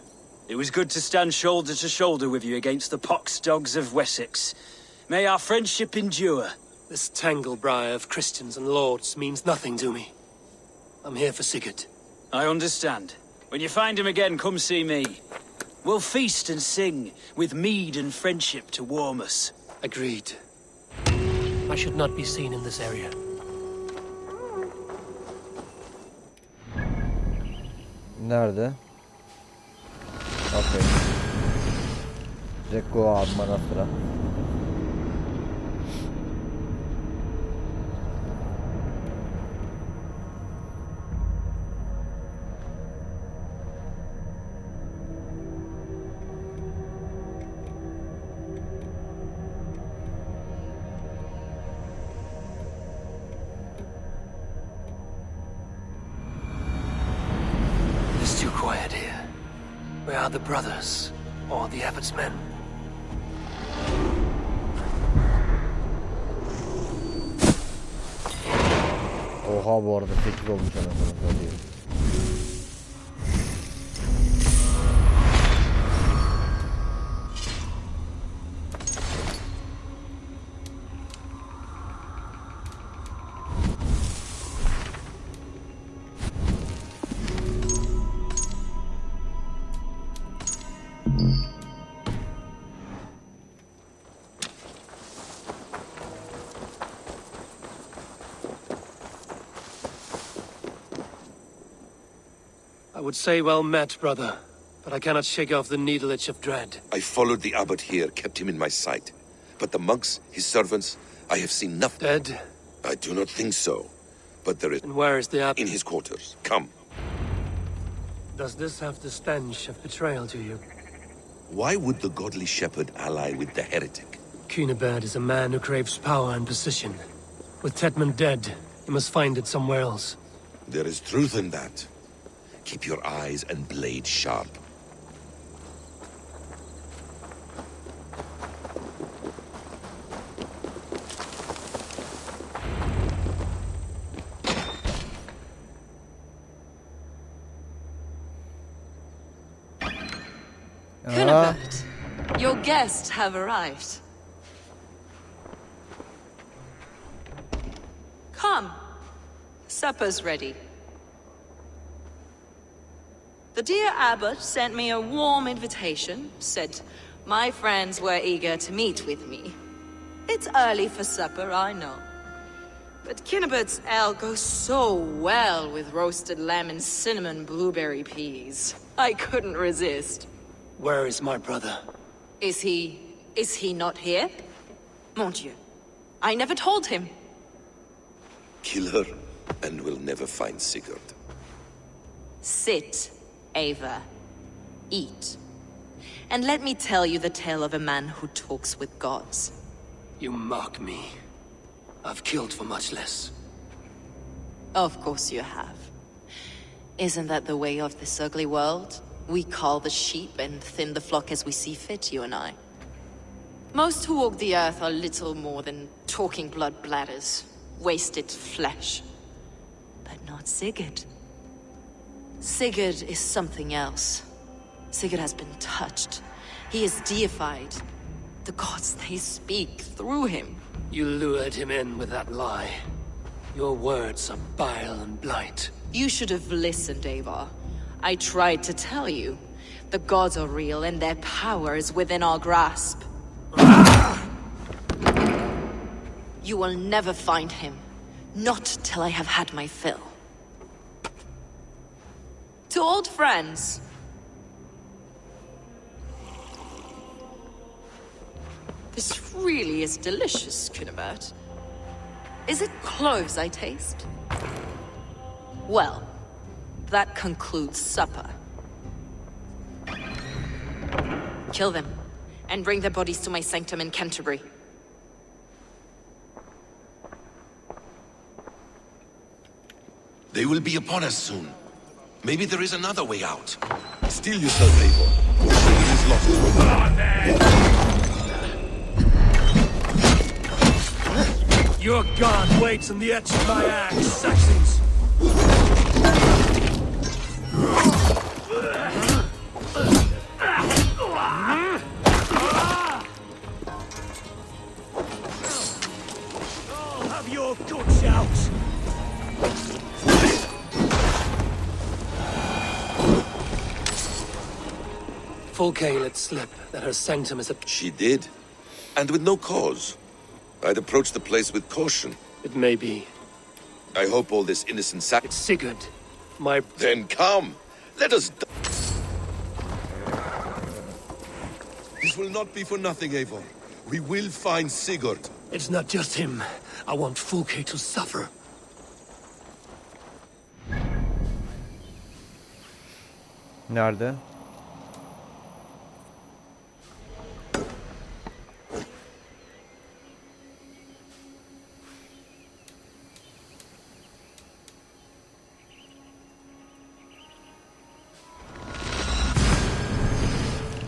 It was good to stand shoulder to shoulder with you against the pox dogs of Wessex. May our friendship endure. This tanglebriar of Christians and lords means nothing to me. I'm here for Sigurd. I understand. When you find him again, come see me. We'll feast and sing, with mead and friendship to warm us. Agreed. I should not be seen in this area. Nerede? Okay. Direkt go abi manastıra. It's too quiet here. Where are the brothers? Or the abbot's men? Oha bu arada 8 olmuş anasını satayım. I would say well met, brother, but I cannot shake off the needle itch of dread. I followed the abbot here, kept him in my sight. But the monks, his servants, I have seen nothing. Dead? I do not think so. But there is... And where is the abbot? In his quarters. Come. Does this have the stench of betrayal to you? Why would the godly shepherd ally with the heretic? Cunibert is a man who craves power and position. With Tetman dead, he must find it somewhere else. There is truth in that. Keep your eyes and blade sharp. Cunibert, your guests have arrived. Come. Supper's ready. The dear abbot sent me a warm invitation, said my friends were eager to meet with me. It's early for supper, I know. But Cunibert's ale goes so well with roasted lamb and cinnamon blueberry peas. I couldn't resist. Where is my brother? Is he not here? Mon Dieu, I never told him. Kill her, and we'll never find Sigurd. Sit, Ava. Eat. And let me tell you the tale of a man who talks with gods. You mock me. I've killed for much less. Of course you have. Isn't that the way of this ugly world? We cull the sheep and thin the flock as we see fit, you and I. Most who walk the earth are little more than talking blood bladders, wasted flesh. But not Sigurd. Sigurd is something else. Sigurd has been touched. He is deified. The gods, they speak through him. You lured him in with that lie. Your words are bile and blight. You should have listened, Ava. I tried to tell you. The gods are real and their power is within our grasp. You will never find him. Not till I have had my fill. To old friends. This really is delicious, Cunibert. Is it cloves I taste? Well, that concludes supper. Kill them, and bring their bodies to my sanctum in Canterbury. They will be upon us soon. Maybe there is another way out. Steel yourself, Eivor. It is lost. Your god waits on the edge of my axe, Saxons! I'll have your guts out! Fulke let slip that her sanctum is a... She did. And with no cause. I'd approach the place with caution. It may be. I hope all this innocent It's Sigurd. My... Then come! Let us... will not be for nothing, Eivor. We will find Sigurd. It's not just him. I want Fulke to suffer. Nerede?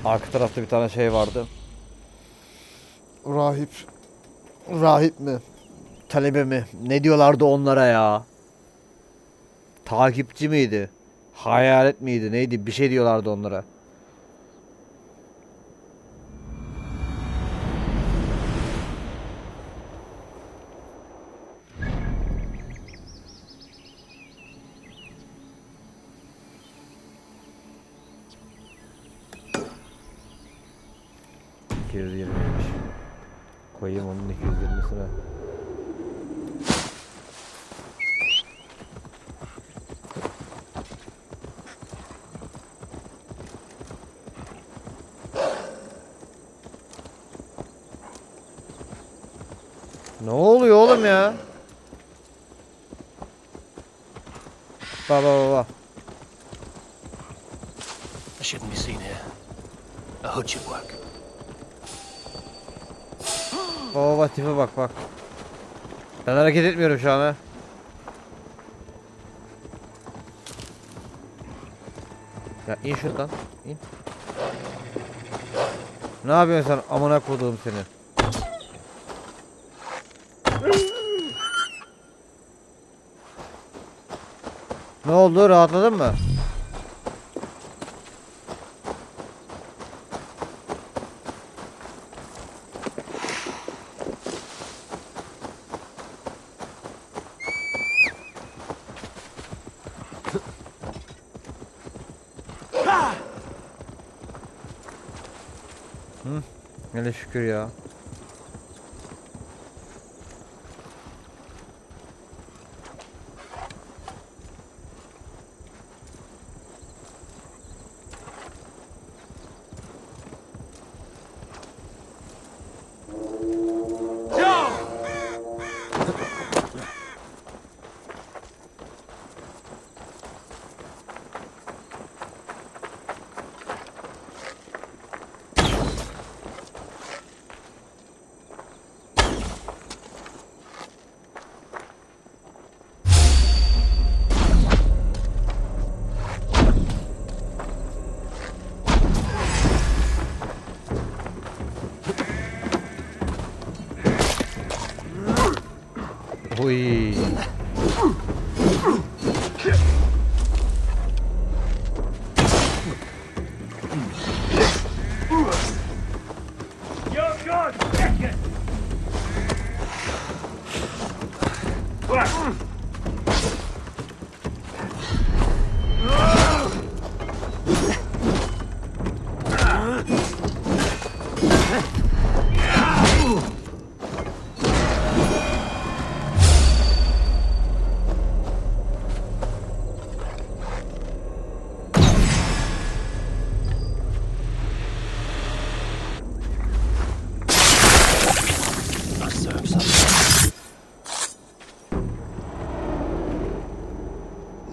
Arka tarafta bir tane şey vardı. Rahip. Rahip mi? Talebe mi? Ne diyorlardı onlara ya? Takipçi miydi? Hayalet miydi? Neydi? Bir şey diyorlardı onlara. Koyayım onun 220'sine. Ne oluyor oğlum ya? Baba. I shouldn't be seen here. A hood should work. Baba tipe bak. Ben hareket etmiyorum şu an ha. Ya in şuradan. İn. Ne yapıyorsun sen amına koduğum seni? Ne oldu? Rahatladın mı? Hele şükür ya. Uy.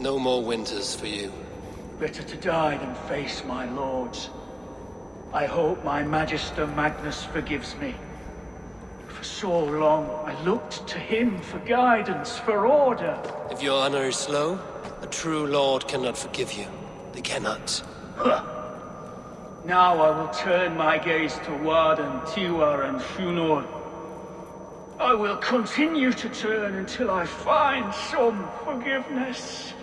No more winters for you. Better to die than face my lords. I hope my Magister Magnus forgives me. For so long I looked to him for guidance, for order. If your honor is slow, a true lord cannot forgive you. They cannot. Now I will turn my gaze to Warden, Tiwar, and Funor. I will continue to turn until I find some forgiveness.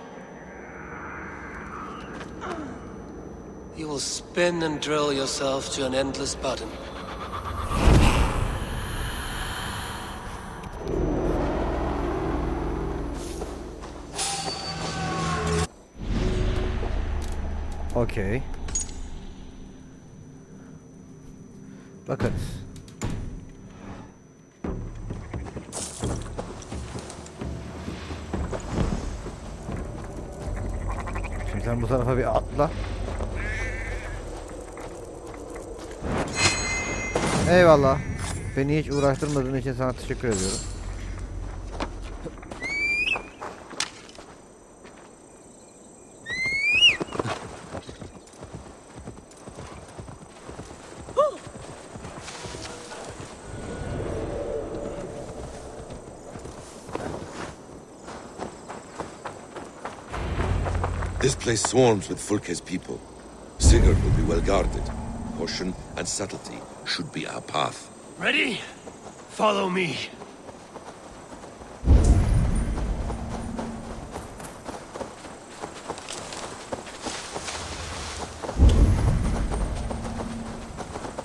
You will spin and drill yourself to an endless button. Okay. Bakınız. Şimdi sen bu tarafa bir atla. Eyvallah. Beni hiç uğraştırmadığın için sana teşekkür ediyorum. This place swarms with Fulke's people. Sigurd will be well guarded. Caution and subtlety should be our path. Ready? Follow me.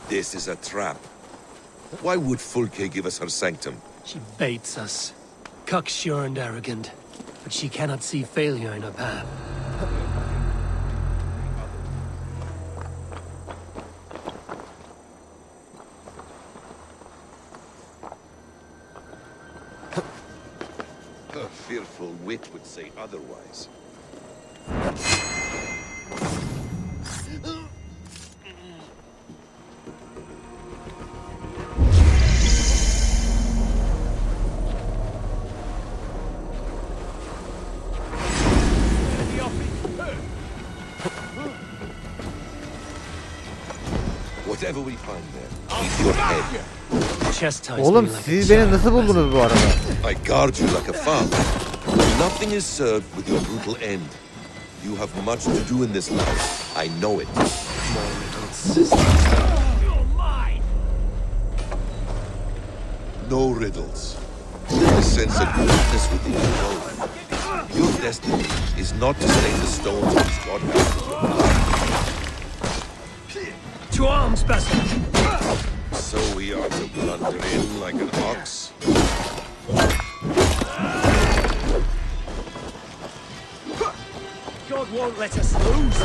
This is a trap. Why would Fulke give us her sanctum? She baits us. Cocksure and arrogant. But she cannot see failure in her path. Her fearful wit would say otherwise. Whatever we find there, keep your head. Oğlum siz beni nasıl buldunuz bu arada? I guard you like a father. Nothing is served with your brutal end. You have much to do in this life. I know it. My little sister. No riddles. The sense of weakness within you both. Your destiny is not to stain the stones which God has with your blood. To arms, Basil! So we are to blunder in like an ox? God won't let us lose!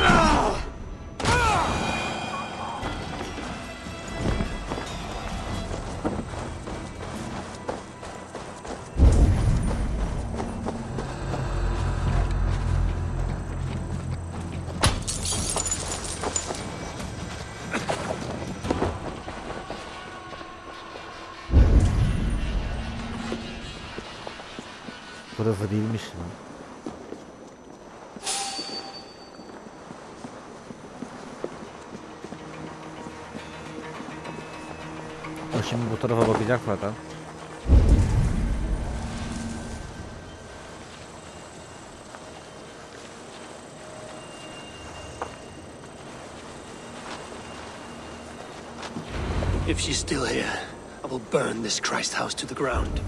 Burası değilmiş lan. O şimdi bu tarafa bakacak zaten. If she's still here, I will burn this Christ house to the ground.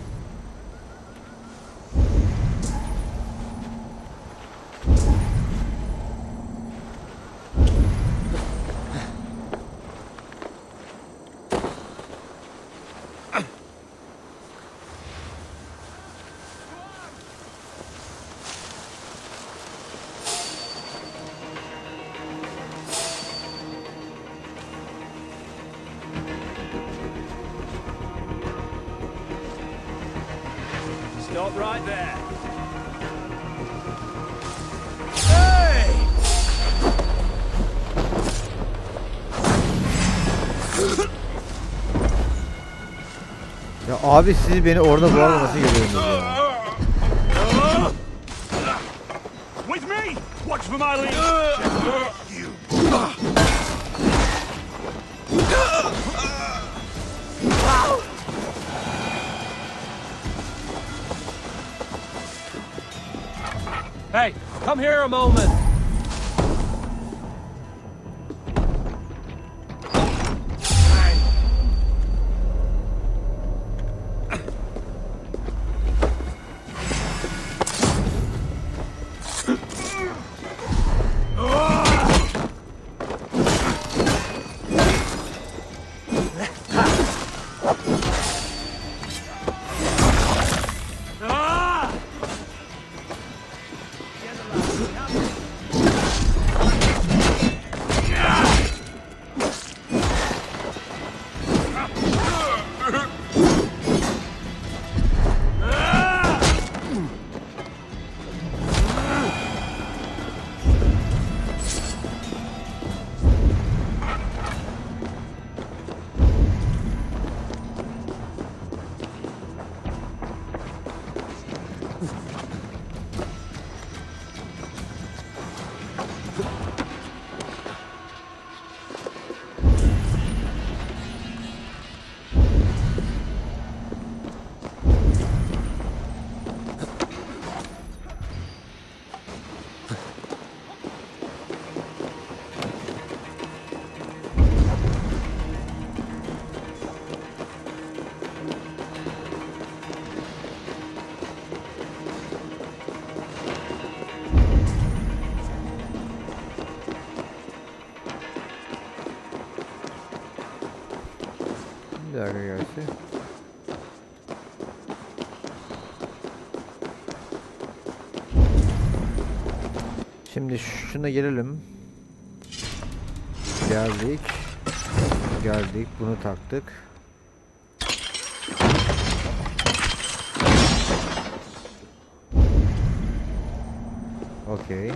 Stop right there. Ya abi siz beni orada bu arada nasıl görüyorsunuz ya? With me! Watch for my lead! Hey, come here a moment! Bir dakika gerçi. Şimdi şuna gelelim. Geldik. Geldik. Bunu taktık. Okey.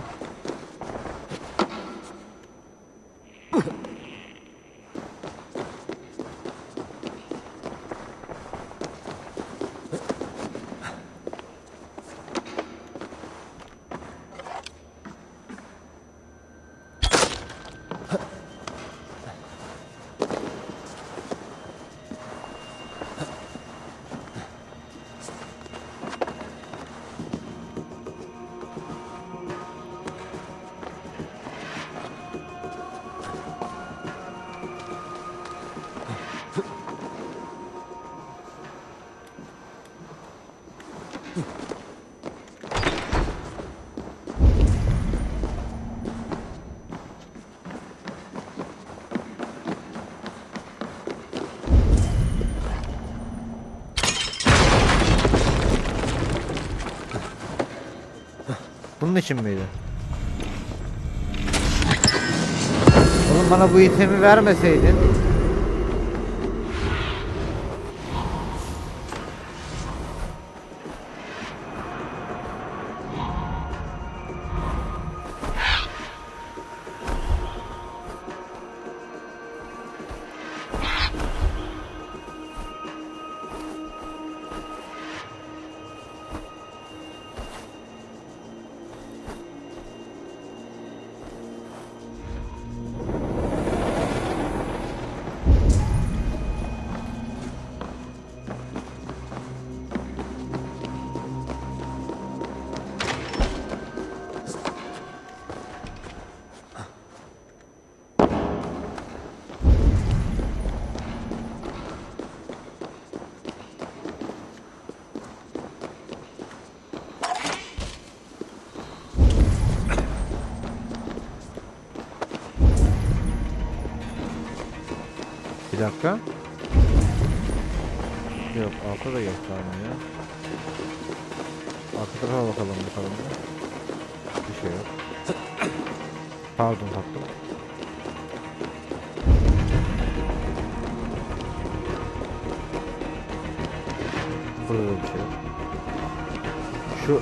Bunun için miydi? Oğlum bana bu itemi vermeseydin. Bir dakika. Yok, altta da yok tane ya. Arka tarafa bakalım. Bir şey yok. Pardon, taktım. Burada da bir şey yok. Şu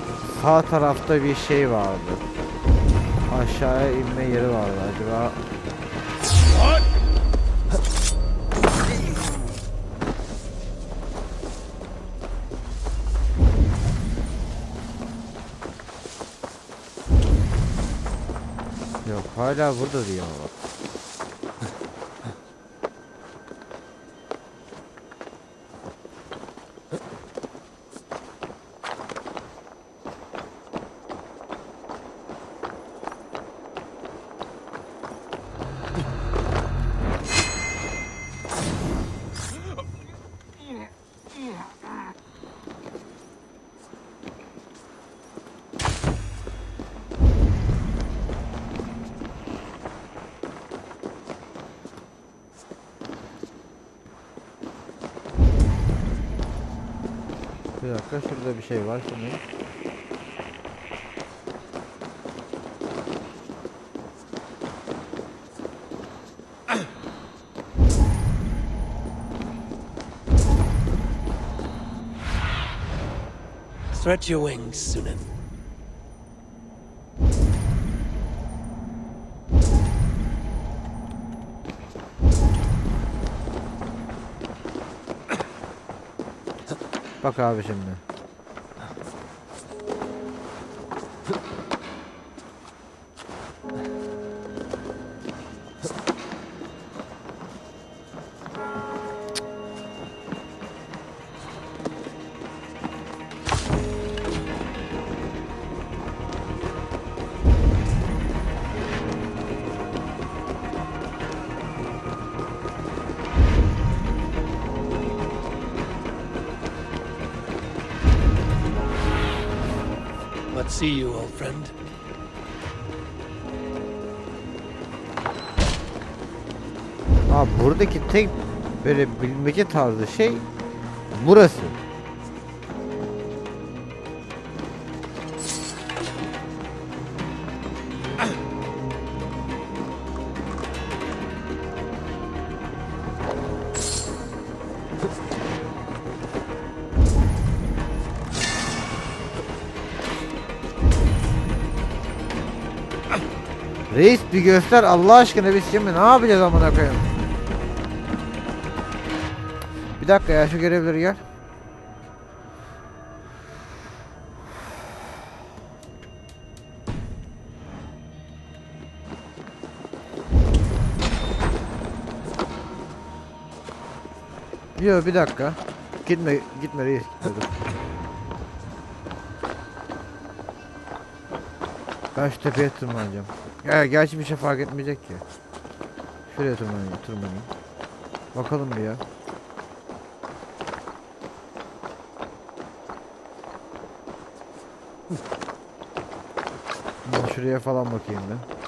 sağ tarafta bir şey vardı. Aşağıya inme yeri vardı. Acaba... Yok, hala burada diyor ama. Bir dakika, şurada bir şey var şimdi. Stretch your wings, Sunan. Bak abi şimdi. Let's see you, old friend. Buradaki tek böyle bilmece tarzı şey burası. Reis bir göster Allah aşkına, biz şimdi ne yapacağız amına koyayım? Bir dakika ya, şu görevleri gel. Yo bir dakika. Gitme reis. Dur. Ben şu tepeye tırmanacağım. Ya gerçi bir şey fark etmeyecek ki. Şuraya tırmanayım. Bakalım bir ya. Şuraya falan bakayım ben.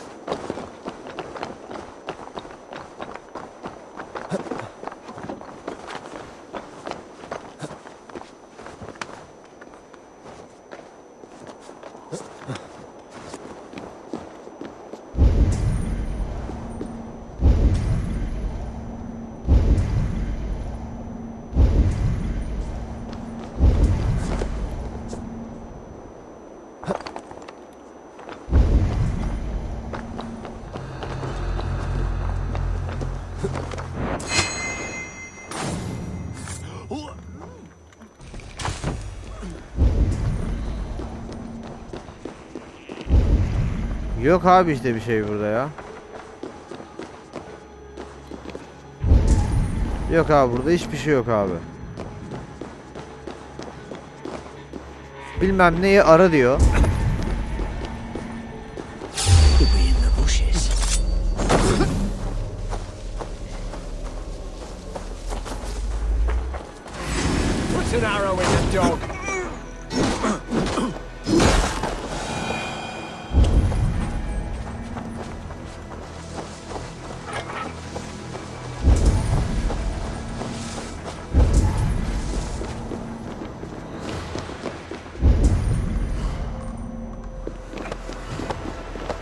Yok abi işte bir şey burada ya. Yok abi, burada hiçbir şey yok abi. Bilmem neyi ara diyor. Put an arrow in the dog.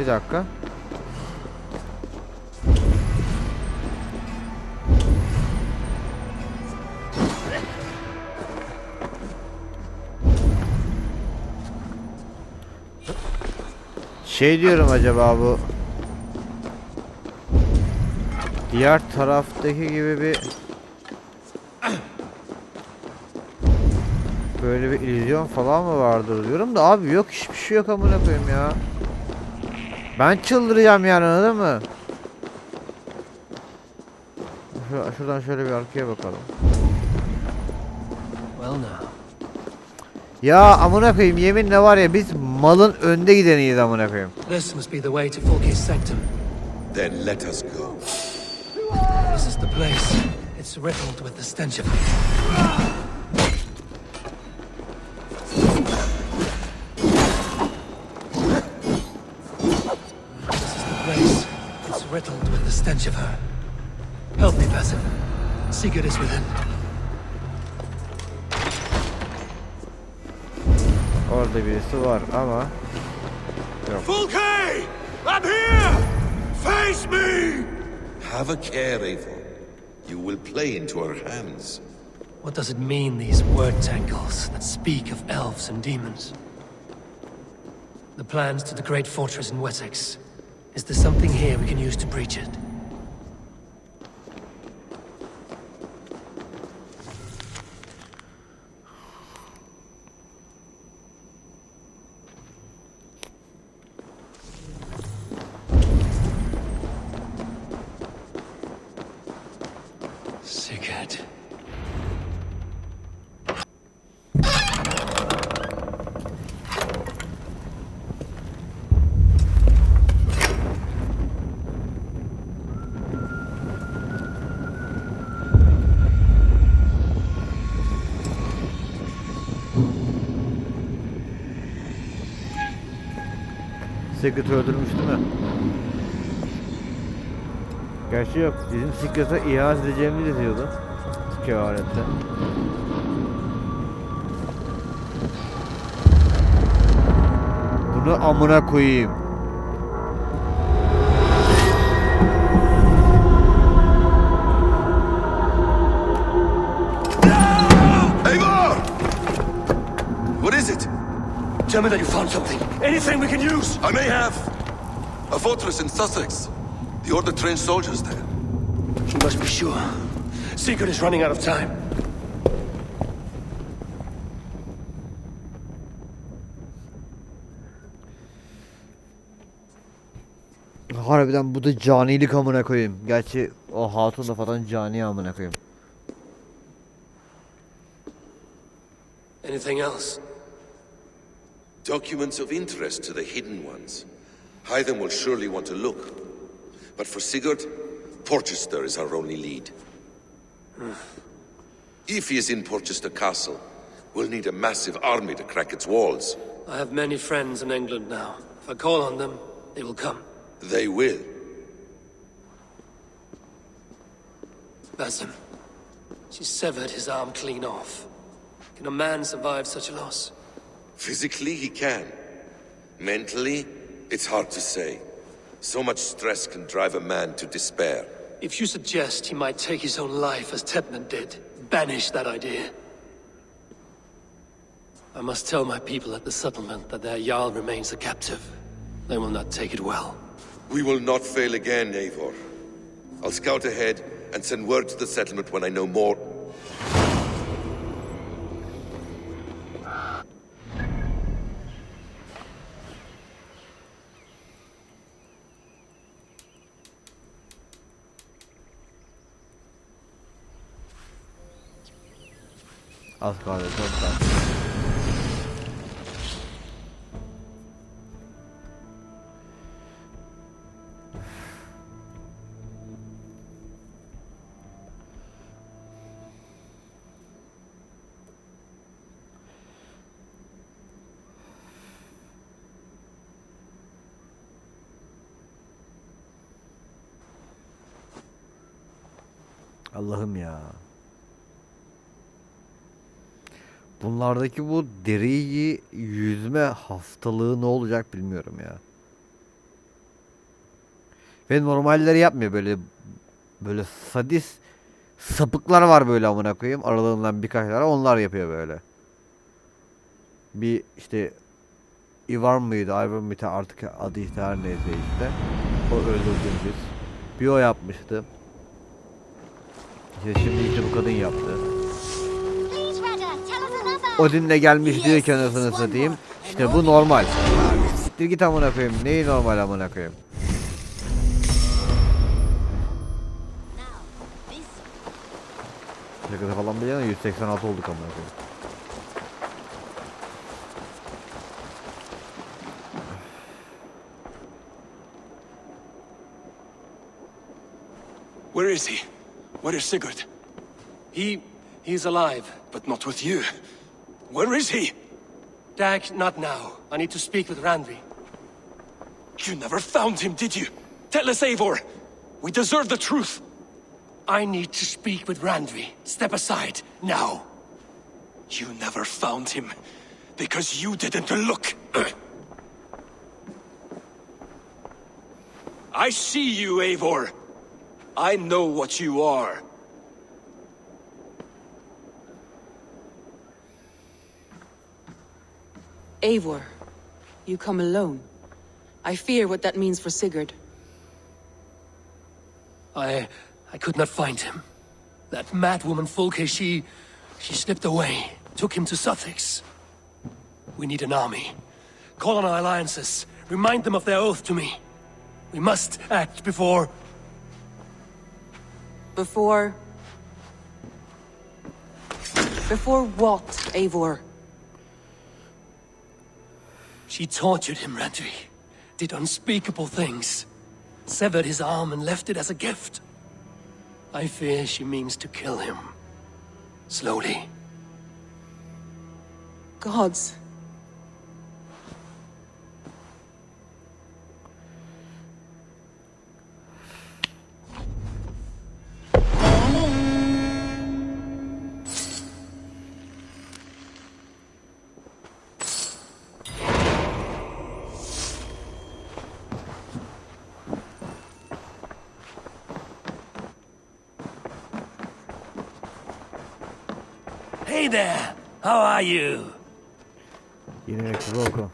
Bir dakika. Şey diyorum, acaba bu diğer taraftaki gibi bir böyle bir illüzyon falan mı vardır diyorum da abi yok, hiçbir şey yok amına koyayım ya. Ben çıldıracağım yani, anladın mı? Şuradan şöyle bir arkaya bakalım. Well now. Ya amına koyayım, yeminle var ya, biz malın önde gideniyiz amına koyayım. This must be the way to Fulke's sanctum. Then let us go. This is the place. It's riddled with the stench of it. Riddled with the stench of her. Help me, peasant. Sigurd is within. Orada birisi var ama yok. Fulke! I'm here! Face me! Have a care, Eivor. You will play into our hands. What does it mean, these word tangles that speak of elves and demons? The plans to the great fortress in Wessex. Is there something here we can use to breach it? Sigurd. Sigurd öldürmüş değil mi? Gerçi yok. Bizim Secret'a ihaz edeceğimizi yazıyordu. Kehanette. Bunu amına koyayım. Eivor! What is it? Tell me that you found something. Anything we can use. I may have. A fortress in Sussex. The Order trained soldiers there. You must be sure. Secret is running out of time. Harbiden bu da canilik amına koyayım. Gerçi o hatun da falan cani amına koyayım. Anything else? Documents of interest to the hidden ones. Hyden will surely want to look. But for Sigurd, Porchester is our only lead. If he is in Porchester Castle, we'll need a massive army to crack its walls. I have many friends in England now. If I call on them, they will come. They will. Basim. She severed his arm clean off. Can a man survive such a loss? Physically, he can. Mentally, it's hard to say. So much stress can drive a man to despair. If you suggest he might take his own life as Tebman did, banish that idea. I must tell my people at the settlement that their Jarl remains a captive. They will not take it well. We will not fail again, Eivor. I'll scout ahead and send word to the settlement when I know more. Az kaldı, çok kaldı. Allah'ım ya. Bunlardaki bu deriyi yüzme hastalığı ne olacak bilmiyorum ya. Ve normalleri yapmıyor böyle sadist sapıklar var böyle amına koyayım. Aralarından birkaç tane onlar yapıyor böyle. Bir işte Ivar mıydı? Ivar mıydı artık adı işte her neyse işte. O öldürdüğümüz. Bir o yapmıştı. İşte şimdi işte bu kadın yaptı. Odin'le gelmiş diyor ki anasını satayım. İşte bu normal. Siktir git amına koyayım. Neyi normal amına koyayım? Şakada falan biliyor musun? 186 olduk amına koyayım. Where is he? Where is Sigurd? He's alive. But not with you. Where is he? Dag, not now. I need to speak with Randvi. You never found him, did you? Tell us, Eivor. We deserve the truth. I need to speak with Randvi. Step aside, now. You never found him, because you didn't look. I see you, Eivor. I know what you are. Eivor, you come alone. I fear what that means for Sigurd. I could not find him. That mad woman Folke, she slipped away, took him to Sussex. We need an army. Call on our alliances. Remind them of their oath to me. We must act before... Before what, Eivor? She tortured him, Randvi. Did unspeakable things. Severed his arm and left it as a gift. I fear she means to kill him. Slowly. Gods. Hey there! How are you? Yine Roko.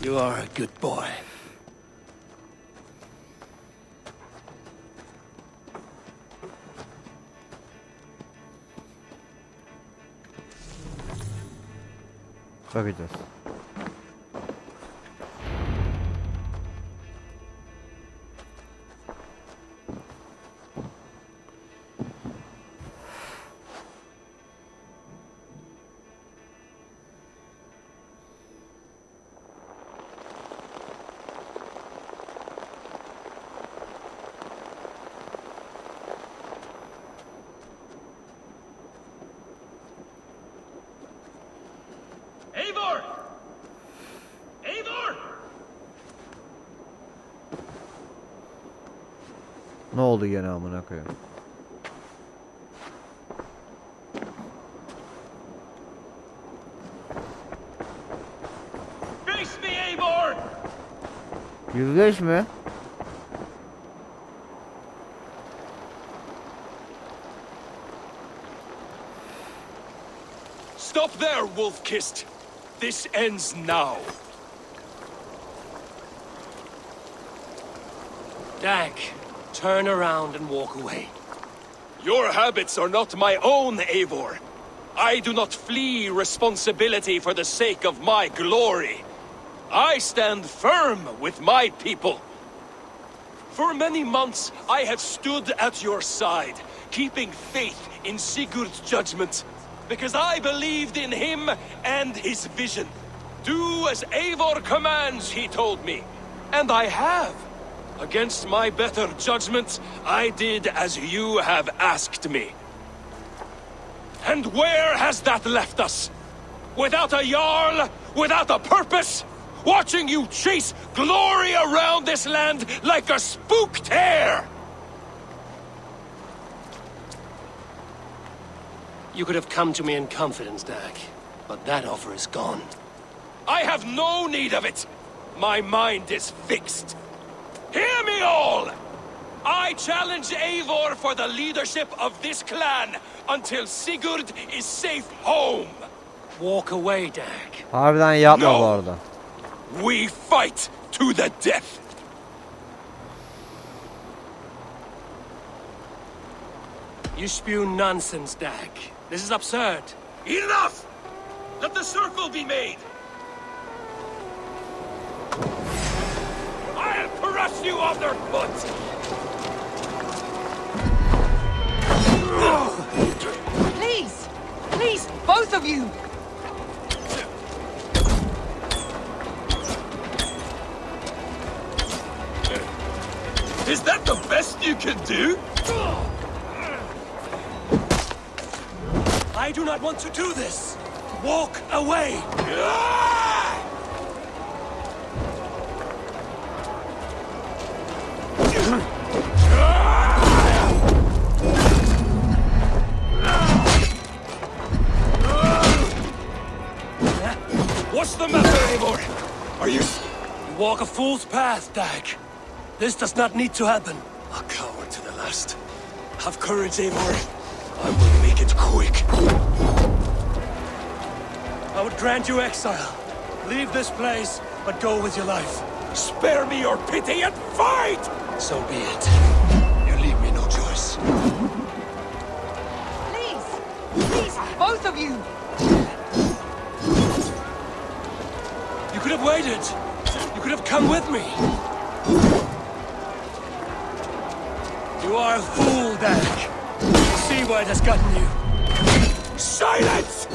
You are a good boy. Bakacağız. Eivor! Eivor! Ne oldu gene amına koyayım? Face me, Eivor! Yüzleş mi? Stop there, wolf-kissed! This ends now. Dag, turn around and walk away. Your habits are not my own, Eivor. I do not flee responsibility for the sake of my glory. I stand firm with my people. For many months, I have stood at your side, keeping faith in Sigurd's judgment, because I believed in him and his vision. Do as Eivor commands, he told me. And I have. Against my better judgment, I did as you have asked me. And where has that left us? Without a Jarl, without a purpose? Watching you chase glory around this land like a spooked hare! You could have come to me in confidence, Dag, but that offer is gone. I have no need of it! My mind is fixed. Hear me all! I challenge Eivor for the leadership of this clan until Sigurd is safe home. Walk away, Dag. Harbiden yapma bu arada. We fight to the death. You spew nonsense, Dag. This is absurd. Enough! Let the circle be made! I'll crush you underfoot! Please! Please, both of you! Is that the best you can do? I do not want to do this! Walk away! What's the matter, Eivor? Are you... You walk a fool's path, Dag. This does not need to happen. A coward to the last. Have courage, Eivor. I will make it quick. I would grant you exile. Leave this place, but go with your life. Spare me your pity and fight! So be it. You leave me no choice. Please! Please, both of you! You could have waited. You could have come with me. You are a fool, Dag. You see why it has gotten you. Silence!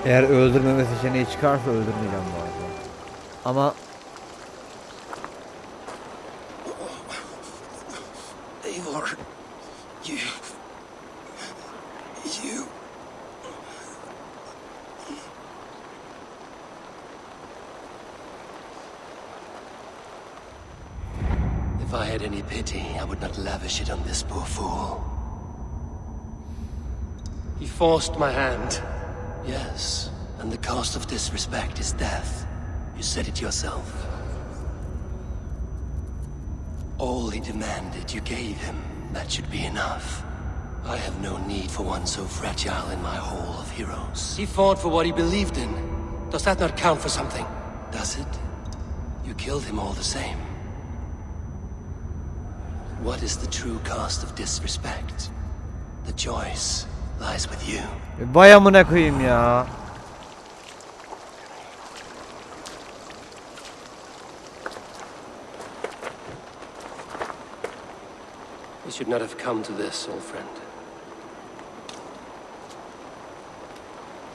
Eğer öldürmeme seçeneği çıkarsa öldürmeyeceğim bu arada. Ama Eivor, you... If I had any pity, I would not lavish it on this poor fool. He forced my hand. Yes, and the cost of disrespect is death. You said it yourself. All he demanded, you gave him. That should be enough. I have no need for one so fragile in my hall of heroes. He fought for what he believed in. Does that not count for something? Does it? You killed him all the same. What is the true cost of disrespect? The choice lies with you. Vay amına koyayım ya. You should not have come to this, old friend.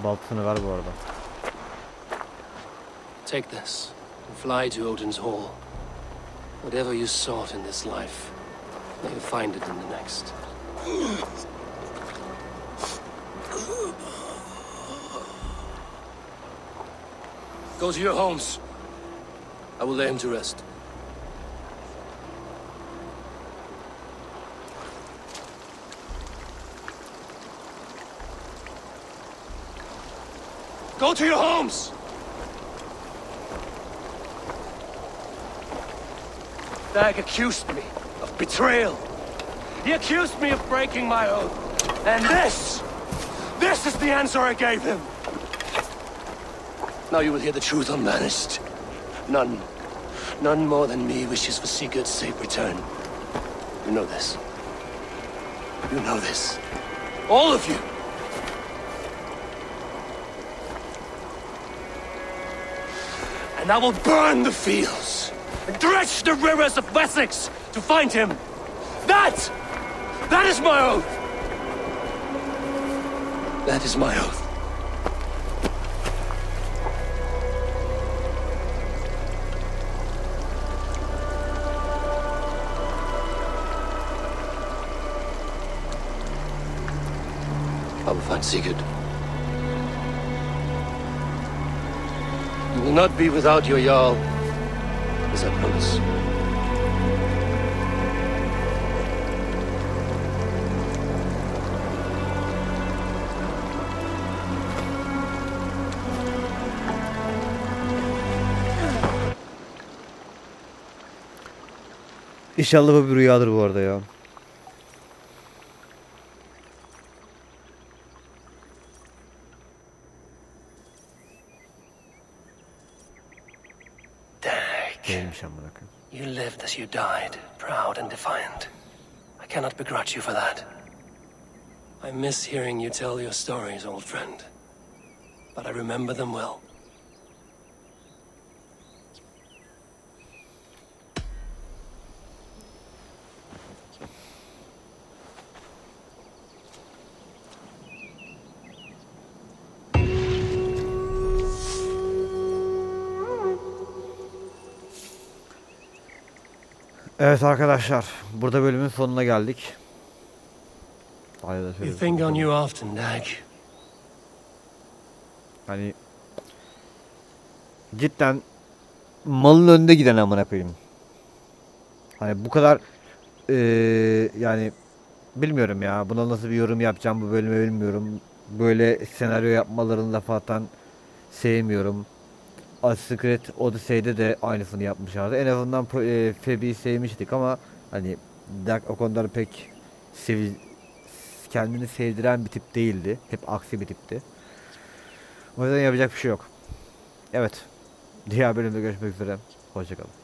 Baltasını ver bu arada. Take this and fly to Odin's hall. Whatever you sought in this life, may you find it in the next. Go to your homes. I will lay him to rest. Go to your homes! Dag accused me of betrayal. He accused me of breaking my oath. And this is the answer I gave him. Now you will hear the truth unbanished. None more than me wishes for Sigurd's safe return. You know this. You know this. All of you. And I will burn the fields and dredge the rivers of Wessex to find him. That is my oath. That is my oath. I will find Sigurd. You will not be without your Jarl, as I promise. İnşallah bu bir rüyadır bu arada ya. You lived as you died, proud and defiant. I cannot begrudge you for that. I miss hearing you tell your stories, old friend. But I remember them well. Evet arkadaşlar, burada bölümün sonuna geldik. You think on you often, Dag. Hani cidden malın önünde giden amına koyayım. Hani bu kadar yani bilmiyorum ya, buna nasıl bir yorum yapacağım bu bölüme bilmiyorum. Böyle senaryo yapmalarını laf atan sevmiyorum. Assassin's Creed Odyssey'de de aynısını yapmışlardı. En azından Phoebe'yi sevmiştik ama hani Dag o konuda pek kendini sevdiren bir tip değildi. Hep aksi bir tipti. O yüzden yapacak bir şey yok. Evet. Diğer bölümde görüşmek üzere. Hoşçakalın.